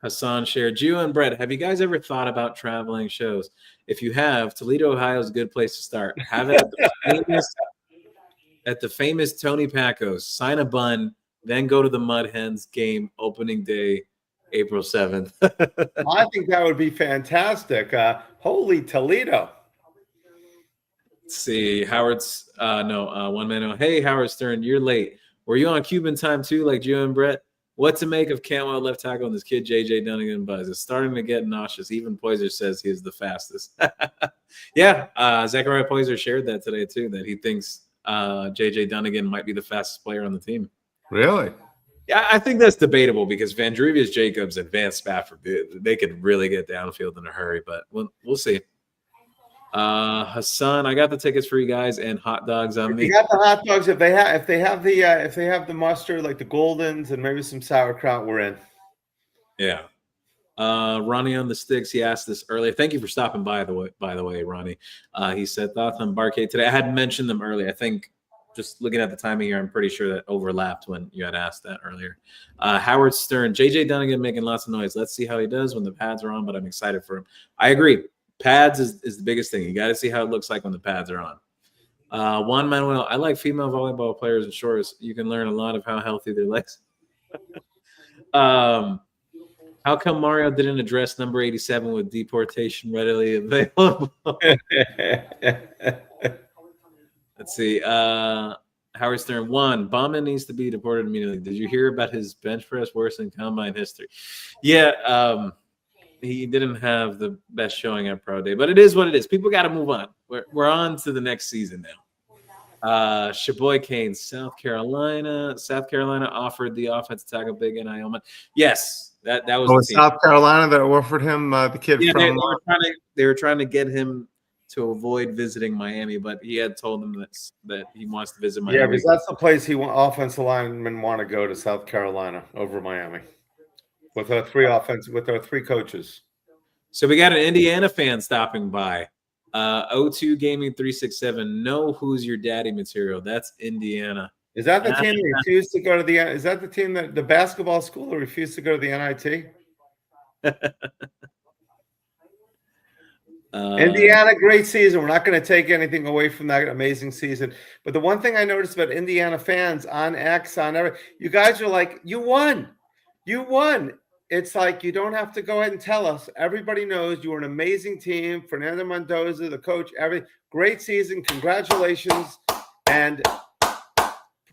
Hassan shared, Gio and Brett, have you guys ever thought about traveling shows? If you have, Toledo, Ohio is a good place to start. Have it at the famous Tony Pacos. Sign a bun, then go to the Mud Hens game opening day, April 7th. I think that would be fantastic. Holy Toledo. Let's see. Howard's one man. Hey, Howard Stern, you're late. Were you on Cuban time too, like Gio and Brett? What to make of Cantwell left tackle and this kid JJ Dunnigan Buzz? It's starting to get nauseous. Even Poyser says he is the fastest. Yeah, Zachariah Poyser shared that today too, that he thinks JJ Dunnigan might be the fastest player on the team. Really? Yeah, I think that's debatable because Vandrevius Jacobs and Vance Spafford, they could really get downfield in a hurry, but we'll see. Hassan, I got the tickets for you guys and hot dogs on me. You got the hot dogs. If they have the mustard, like the Goldens and maybe some sauerkraut, we're in. Yeah. Ronnie on the sticks. He asked this earlier. Thank you for stopping by the way, Ronnie. He said thoughts on Barcade today. I had mentioned them earlier. I think just looking at the timing here, I'm pretty sure that overlapped when you had asked that earlier. Howard Stern, JJ Dunnigan making lots of noise. Let's see how he does when the pads are on, but I'm excited for him. I agree. Pads is the biggest thing. You got to see how it looks like when the pads are on. Juan Manuel, I like female volleyball players in shorts. You can learn a lot of how healthy their legs. How come Mario didn't address number 87 with deportation readily available? Let's see. Howard Stern, one, Bauman needs to be deported immediately. Did you hear about his bench press worse in combine history? Yeah, he didn't have the best showing at Pro Day, but it is what it is. People got to move on. We're on to the next season now. Shaboy Kane, South Carolina. South Carolina offered the offensive tackle Big N. Ioma. Yes, that was the team. South Carolina that offered him the kid from. They were trying to get him to avoid visiting Miami, but he had told them that he wants to visit Miami. Yeah, because that's the place offensive linemen want to go, to South Carolina over Miami. With our three coaches. So we got an Indiana fan stopping by. O2 Gaming 367. Know who's your daddy material. That's Indiana. Is that the team that refused to go to the? Is that the team that the basketball school that refused to go to the NIT? Indiana, great season. We're not going to take anything away from that amazing season. But the one thing I noticed about Indiana fans on X, you guys are like, you won. You won. It's like you don't have to go ahead and tell us. Everybody knows you were an amazing team. Fernando Mendoza, the coach, great season. Congratulations. And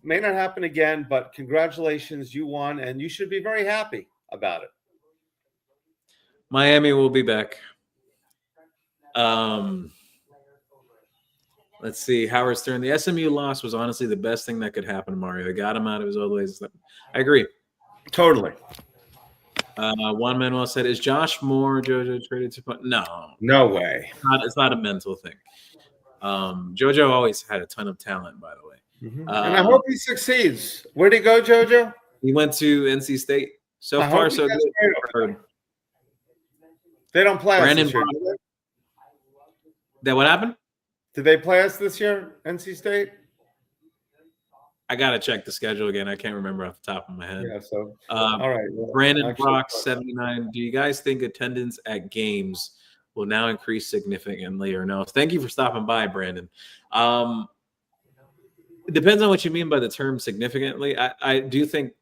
may not happen again, but congratulations. You won, and you should be very happy about it. Miami will be back. Let's see. Howard Stern, the SMU loss was honestly the best thing that could happen to Mario. They got him out of his old ways. I agree. Totally. Juan Manuel said, "Is Josh Moore JoJo traded to?" No way. It's not a mental thing. JoJo always had a ton of talent, by the way. Mm-hmm. And I hope he succeeds. Where'd he go, JoJo? He went to NC State. So far, so good. They don't play us this year. That what happened? Did they play us this year, NC State? I gotta check the schedule again. I can't remember off the top of my head. Yeah. So all right. Well, Brandon Brock 79. Do you guys think attendance at games will now increase significantly or no? Thank you for stopping by, Brandon. It depends on what you mean by the term significantly. I do think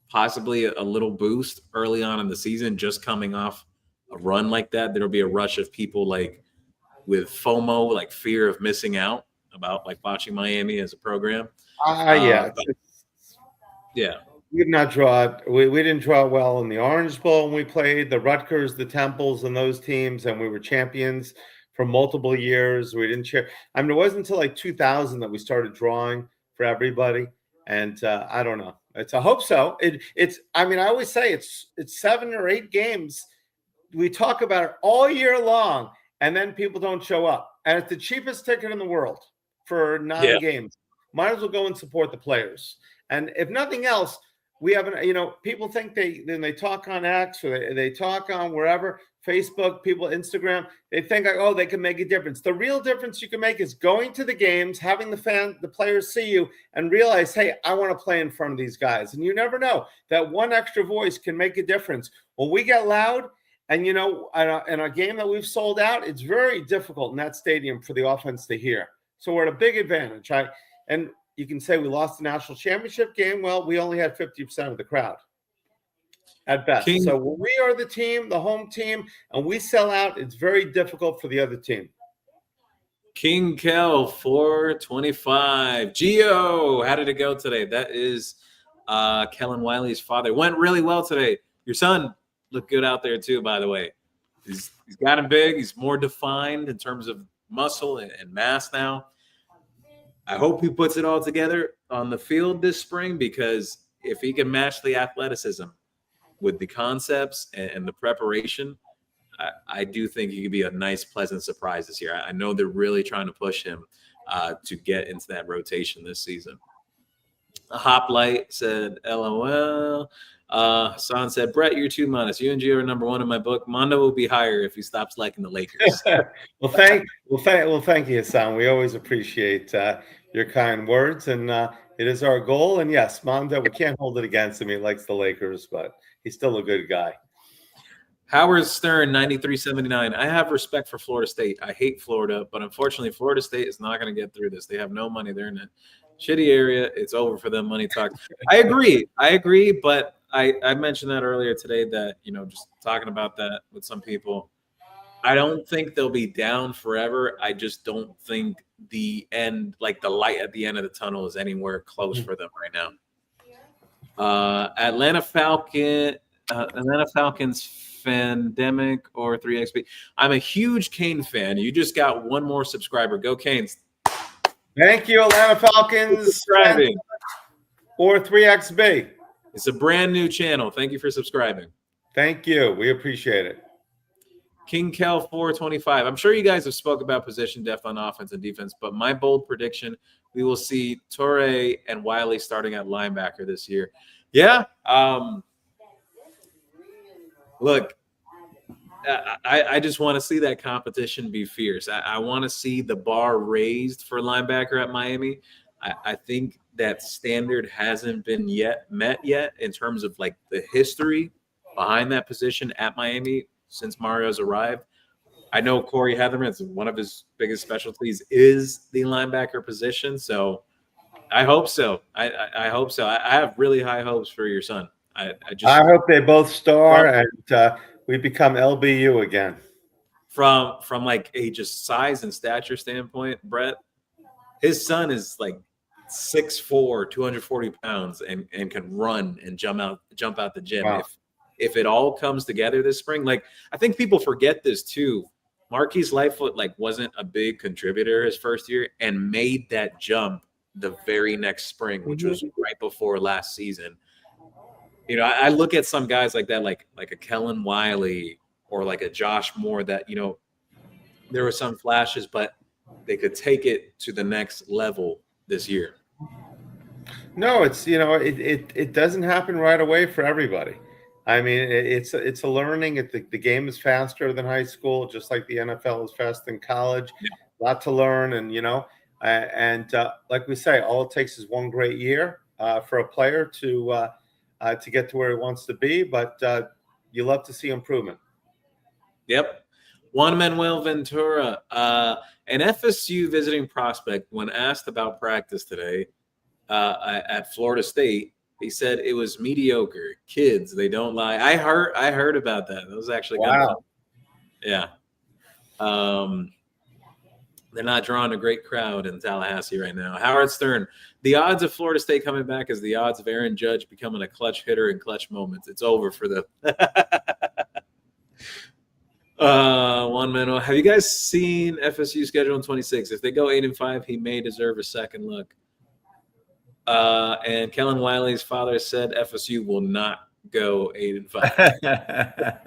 possibly a little boost early on in the season, just coming off a run like that. There'll be a rush of people like with FOMO, like fear of missing out about like watching Miami as a program. Yeah. Yeah. We did not draw. We didn't draw well in the Orange Bowl when we played the Rutgers, the Temples, and those teams, and we were champions for multiple years. We didn't share. I mean, it wasn't until like 2000 that we started drawing for everybody, and I don't know. I hope so. It's. I mean, I always say it's 7 or 8 games. We talk about it all year long, and then people don't show up, and it's the cheapest ticket in the world for 9 games. Might as well go and support the players. And if nothing else, we haven't, people think they talk on X or they talk on wherever, Facebook, people, Instagram, they think like, oh, they can make a difference. The real difference you can make is going to the games, having the players see you and realize, hey, I want to play in front of these guys. And you never know, that one extra voice can make a difference. When we get loud, and in a game that we've sold out, it's very difficult in that stadium for the offense to hear. So we're at a big advantage, right? And you can say we lost the national championship game. Well, we only had 50% of the crowd at best. So when we are the team, the home team, and we sell out, it's very difficult for the other team. King Kel 425. Gio, how did it go today? That is Kellen Wiley's father. Went really well today. Your son looked good out there too, by the way. He's got him big. He's more defined in terms of muscle and mass now. I hope he puts it all together on the field this spring, because if he can match the athleticism with the concepts and the preparation, I do think he could be a nice, pleasant surprise this year. I know they're really trying to push him to get into that rotation this season. A Hoplite said, LOL. Hassan said, Brett, you're too modest. You and Gio are number one in my book. Mondo will be higher if he stops liking the Lakers. Well, thank you, Hassan. We always appreciate your kind words, and it is our goal. And yes, Mondo, we can't hold it against him. He likes the Lakers, but he's still a good guy. Howard Stern, 9379. I have respect for Florida State. I hate Florida, but unfortunately, Florida State is not going to get through this. They have no money. They're in a shitty area. It's over for them. Money talk. I agree, but I mentioned that earlier today that, just talking about that with some people, I don't think they'll be down forever. I just don't think the end, like the light at the end of the tunnel, is anywhere close for them right now. Atlanta Falcons Fandemic or 3XB. I'm a huge Kane fan. You just got one more subscriber. Go Canes. Thank you, Atlanta Falcons. Subscribing. Or 3XB. It's a brand new channel. Thank you for subscribing. Thank you. We appreciate it. King Kel 425. I'm sure you guys have spoke about position depth on offense and defense, but my bold prediction, we will see Torre and Wiley starting at linebacker this year. Yeah. Look, I just want to see that competition be fierce. I want to see the bar raised for linebacker at Miami. I think that standard hasn't been met yet in terms of like the history behind that position at Miami since Mario's arrived. I know Corey Heatherman, one of his biggest specialties is the linebacker position. So I hope so. I hope so. I have really high hopes for your son. I hope they both star and we become LBU again. From like a just size and stature standpoint, Brett, his son is like 6'4", 240 pounds and can run and jump out the gym. Wow. If it all comes together this spring, like I think people forget this too. Marquise Lightfoot wasn't a big contributor his first year and made that jump the very next spring, which was right before last season. I look at some guys like that, like a Kellen Wiley or like a Josh Moore that, there were some flashes, but they could take it to the next level this year. No, it's, it doesn't happen right away for everybody. I mean, it's a learning. The game is faster than high school, just like the NFL is faster than college. Yeah. A lot to learn, and like we say, all it takes is one great year for a player to get to where he wants to be. But you love to see improvement. Yep. Juan Manuel Ventura, an FSU visiting prospect, when asked about practice today at Florida State, he said it was mediocre. Kids, they don't lie. I heard about that. That was actually kind of fun. Yeah. They're not drawing a great crowd in Tallahassee right now. Howard Stern, the odds of Florida State coming back is the odds of Aaron Judge becoming a clutch hitter in clutch moments. It's over for them. Juan Manuel, have you guys seen FSU schedule in 26? If they go 8-5, he may deserve a second look. And Kellen Wiley's father said FSU will not go 8-5.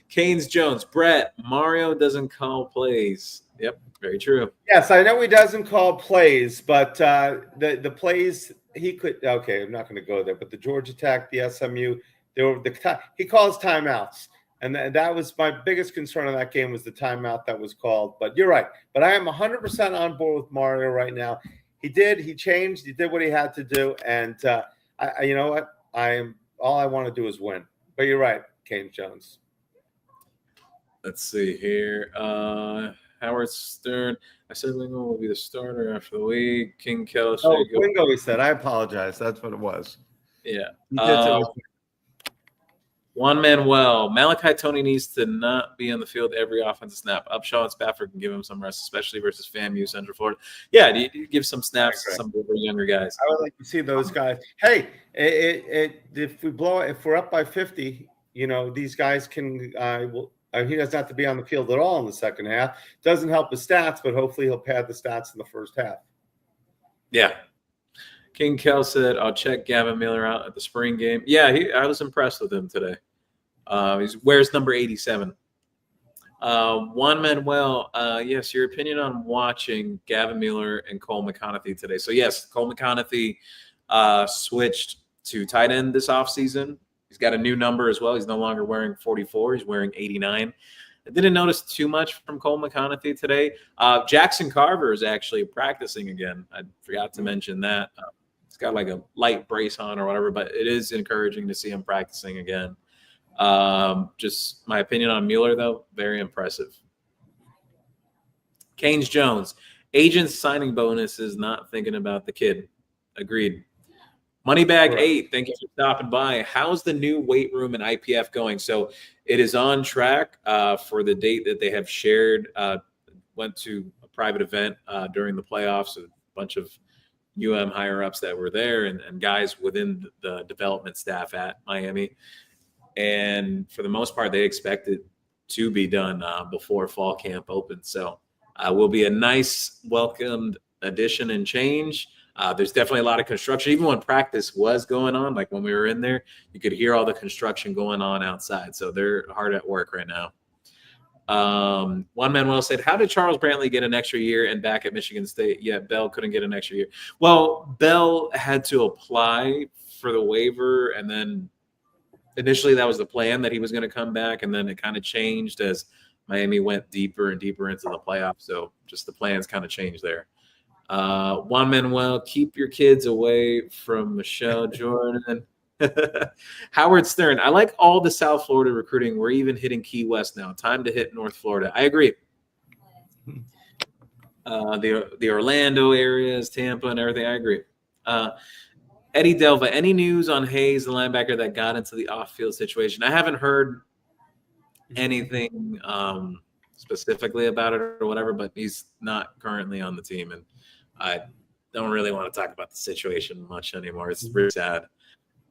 Canes Jones, Brett, Mario doesn't call plays. Yep, very true. Yes, I know he doesn't call plays, but the plays he could. Okay, I'm not going to go there. But the Georgia Tech, the SMU, he calls timeouts, and that was my biggest concern in that game was the timeout that was called. But you're right. But I am 100% on board with Mario right now. He changed, he did what he had to do, and you know what? All I want to do is win. But you're right, Kane Jones. Let's see here. Howard Stern. I said Wingo will be the starter after the week. King Kelly. Oh, Wingo, he said. I apologize. That's what it was. Yeah. He did Juan Manuel. Malachi Tony needs to not be on the field every offensive snap. Upshaw and Spafford can give him some rest, especially versus FAMU, Central Florida. Yeah, you give some snaps to some of the younger guys. I would like to see those guys. Hey, if we're up by 50, these guys can. He doesn't have to be on the field at all in the second half. Doesn't help his stats, but hopefully he'll pad the stats in the first half. Yeah. King Kel said, I'll check Gavin Miller out at the spring game. Yeah, I was impressed with him today. He wears number 87. Juan Manuel, yes, your opinion on watching Gavin Miller and Cole McConaughey today. So, yes, Cole McConaughey switched to tight end this offseason. He's got a new number as well. He's no longer wearing 44. He's wearing 89. I didn't notice too much from Cole McConaughey today. Jackson Carver is actually practicing again. I forgot to mention that. He's got like a light brace on or whatever, but it is encouraging to see him practicing again. Just my opinion on Mueller, though, very impressive. Canes Jones, agents signing bonuses, not thinking about the kid. Agreed. Moneybag 8, thank you for stopping by. How's the new weight room and IPF going? So it is on track for the date that they have shared. Went to a private event during the playoffs, a bunch of higher-ups that were there and guys within the development staff at Miami. And for the most part, they expect it to be done before fall camp opens. So will be a nice welcomed addition and change. There's definitely a lot of construction. Even when practice was going on, like when we were in there, you could hear all the construction going on outside. So they're hard at work right now. Juan Manuel said, how did Charles Brantley get an extra year and back at Michigan State? Yeah, Bell couldn't get an extra year. Well, Bell had to apply for the waiver, and then initially that was the plan that he was going to come back, and then it kind of changed as Miami went deeper and deeper into the playoffs. So just the plans kind of changed there. Juan Manuel, keep your kids away from Michelle Jordan. Howard Stern, I like all the South Florida recruiting. We're even hitting Key West now. Time to hit North Florida. I agree. The Orlando areas, Tampa, and everything. I agree. Eddie Delva, any news on Hayes, the linebacker that got into the off-field situation? I haven't heard anything specifically about it or whatever, but he's not currently on the team, and I don't really want to talk about the situation much anymore. It's really sad.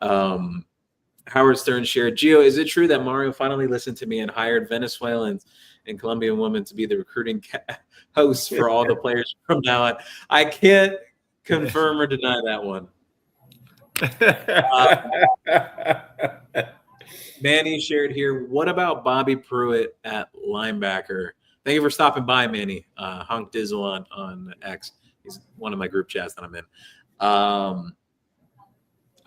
Howard Stern shared, Gio, is it true that Mario finally listened to me and hired Venezuelans and Colombian women to be the recruiting hosts for all the players from now on? I can't confirm or deny that one. Manny shared here, what about Bobby Pruitt at linebacker? Thank you for stopping by, Manny. Hunk Dizzle on X. He's one of my group chats that I'm in.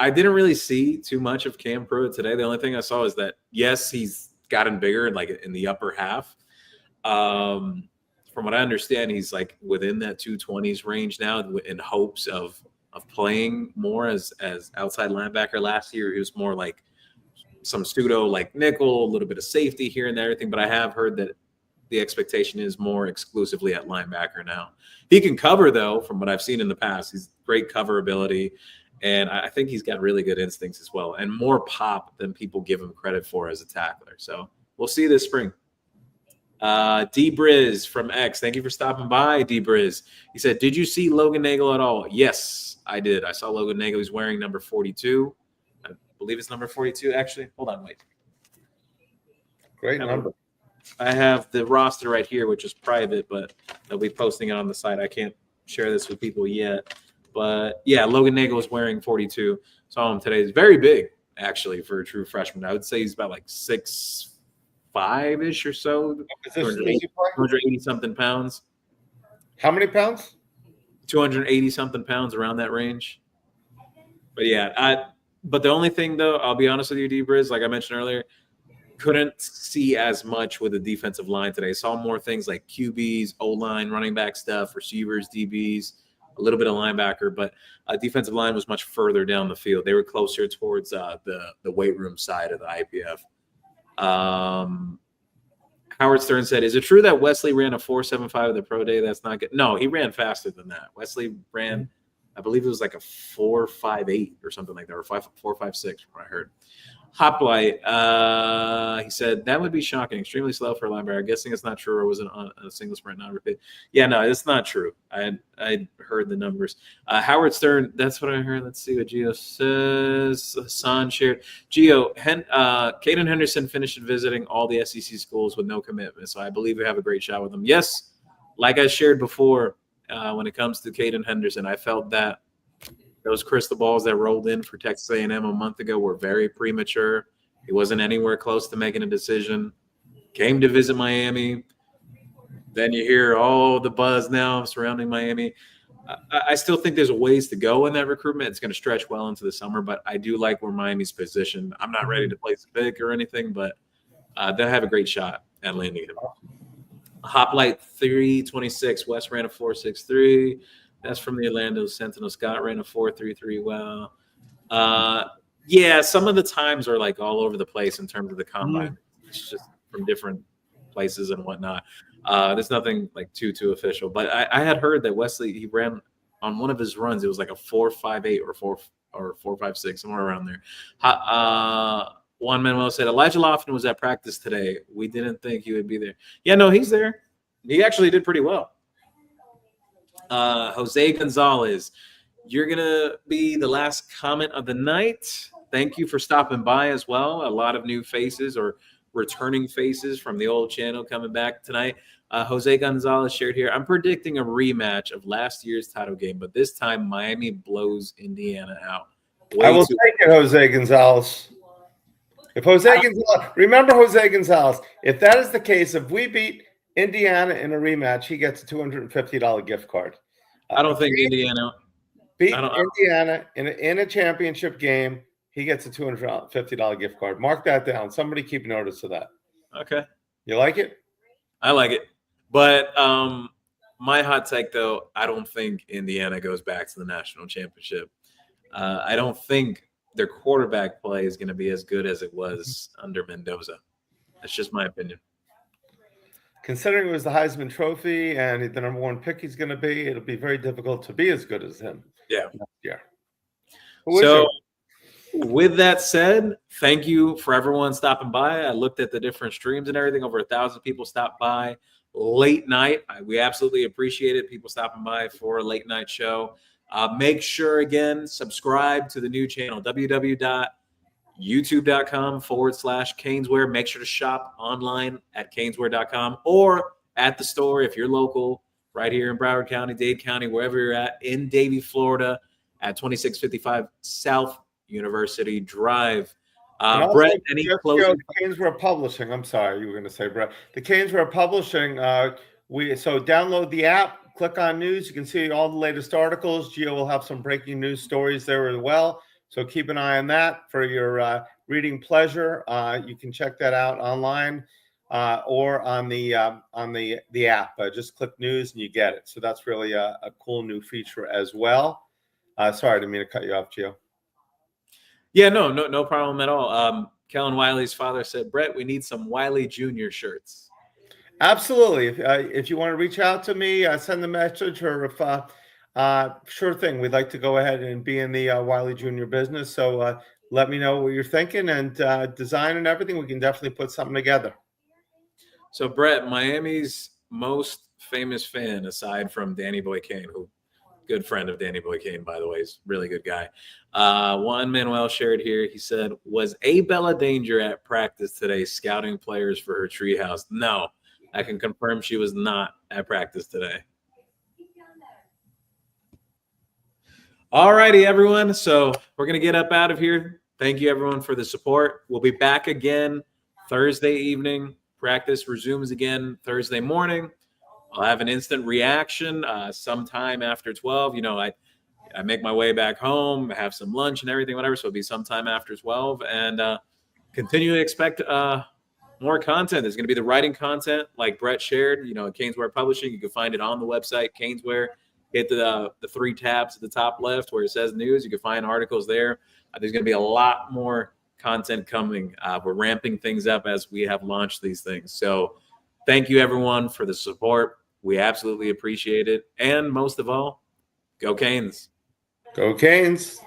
I didn't really see too much of Cam Pruitt today. The only thing I saw is that, yes, he's gotten bigger, like in the upper half. From what I understand, he's like within that 220s range now in hopes of playing more as outside linebacker. Last year, he was more like some pseudo like nickel, a little bit of safety here and there, everything. But I have heard that the expectation is more exclusively at linebacker now. He can cover, though, from what I've seen in the past. He's great cover ability, and I think he's got really good instincts as well, and more pop than people give him credit for as a tackler. So we'll see this spring. D Briz from X, thank you for stopping by, D Briz. He said, did you see Logan Nagel at all? Yes, I did. I saw Logan Nagel. He's wearing number 42. I believe it's number 42, actually. Hold on, wait. Great number. I have the roster right here, which is private, but they'll be posting it on the site. I can't share this with people yet. But, yeah, Logan Nagel is wearing 42. Saw him today. He's very big, actually, for a true freshman. I would say he's about like 6'5" or so. 280-something pounds. How many pounds? 280-something pounds, around that range. But yeah, but the only thing though, I'll be honest with you, D-Briz, like I mentioned earlier, couldn't see as much with the defensive line today. Saw more things like QBs, O-line, running back stuff, receivers, DBs, a little bit of linebacker, but defensive line was much further down the field. They were closer towards the weight room side of the IPF. Howard Stern said, "Is it true that Wesley ran a 4.75 at the pro day? That's not good." No, he ran faster than that. Wesley ran, I believe it was like a 4.58 or something like that, or 4.56 from what I heard. Hoplite, he said, that would be shocking. Extremely slow for a linebacker. I'm guessing it's not true, or was it on a single sprint, not repeat? Yeah, no, it's not true. I heard the numbers. Howard Stern, that's what I heard. Let's see what Gio says. Hassan shared. Gio, Caden Henderson finished visiting all the SEC schools with no commitment, so I believe we have a great shot with him. Yes, like I shared before, when it comes to Caden Henderson, I felt that those crystal balls that rolled in for Texas A&M a month ago were very premature. He wasn't anywhere close to making a decision. Came to visit Miami. Then you hear all the buzz now surrounding Miami. I still think there's a ways to go in that recruitment. It's going to stretch well into the summer, but I do like where Miami's positioned. I'm not ready to place a pick or anything, but they'll have a great shot at landing him. Hoplite 326. West ran a 4.63. That's from the Orlando Sentinel. Scott ran a 4.33. Wow. Yeah, some of the times are like all over the place in terms of the combine. It's just from different places and whatnot. There's nothing like too official. But I had heard that Wesley, he ran on one of his runs. It was like a 4.58 or 4.56, somewhere around there. Juan Manuel said, Elijah Lofton was at practice today. We didn't think he would be there. Yeah, no, he's there. He actually did pretty well. Jose Gonzalez, you're going to be the last comment of the night. Thank you for stopping by as well. A lot of new faces or returning faces from the old channel coming back tonight. Jose Gonzalez shared here, I'm predicting a rematch of last year's title game, but this time Miami blows Indiana out. I will take it, Jose Gonzalez. If Jose Gonzalez, remember Jose Gonzalez, if that is the case, if we beat Indiana in a rematch, he gets a $250 gift card. I don't think Indiana beat Indiana in a championship game. He gets a $250 gift card. Mark that down. Somebody keep notice of that. Okay. You like it? I like it. But my hot take, though, I don't think Indiana goes back to the national championship. I don't think their quarterback play is going to be as good as it was under Mendoza. That's just my opinion. Considering it was the Heisman Trophy and the number one pick he's going to be, it'll be very difficult to be as good as him. Yeah. Yeah. So with that said, thank you for everyone stopping by. I looked at the different streams and everything. Over 1,000 people stopped by late night. We absolutely appreciate it. People stopping by for a late night show. Make sure, again, subscribe to the new channel, www.youtube.com/CanesWear. Make sure to shop online at CanesWear.com or at the store if you're local, right here in Broward County, Dade County, wherever you're at, in Davie, Florida, at 2655 South University Drive. Brett, any closing? CanesWear Publishing. I'm sorry, you were going to say, Brett. The CanesWear Publishing. So download the app. Click on news. You can see all the latest articles. Gio will have some breaking news stories there as well. So keep an eye on that for your reading pleasure. You can check that out online or on the app. Just click news and you get it. So that's really a cool new feature as well. Sorry, I didn't mean to cut you off, Gio. Yeah, no problem at all. Kellen Wiley's father said, Brett, we need some Wiley Jr. shirts. Absolutely. If you want to reach out to me, send a message, or if sure thing, we'd like to go ahead and be in the Wiley Jr. business. So let me know what you're thinking and design and everything. We can definitely put something together. So Brett, Miami's most famous fan, aside from Danny Boy Kane, who good friend of Danny Boy Kane, by the way, is a really good guy. Juan Manuel shared here. He said, was Abella Danger at practice today scouting players for her treehouse? No. I can confirm she was not at practice today. All righty, everyone. So we're going to get up out of here. Thank you, everyone, for the support. We'll be back again Thursday evening. Practice resumes again Thursday morning. I'll have an instant reaction sometime after 12. You know, I make my way back home, have some lunch and everything, whatever. So it'll be sometime after 12, and continue to expect more content. There's going to be the writing content like Brett shared, at CanesWear Publishing. You can find it on the website, CanesWear. Hit the 3 tabs at the top left where it says news. You can find articles there. There's going to be a lot more content coming. We're ramping things up as we have launched these things. So thank you, everyone, for the support. We absolutely appreciate it. And most of all, go Canes. Go Canes.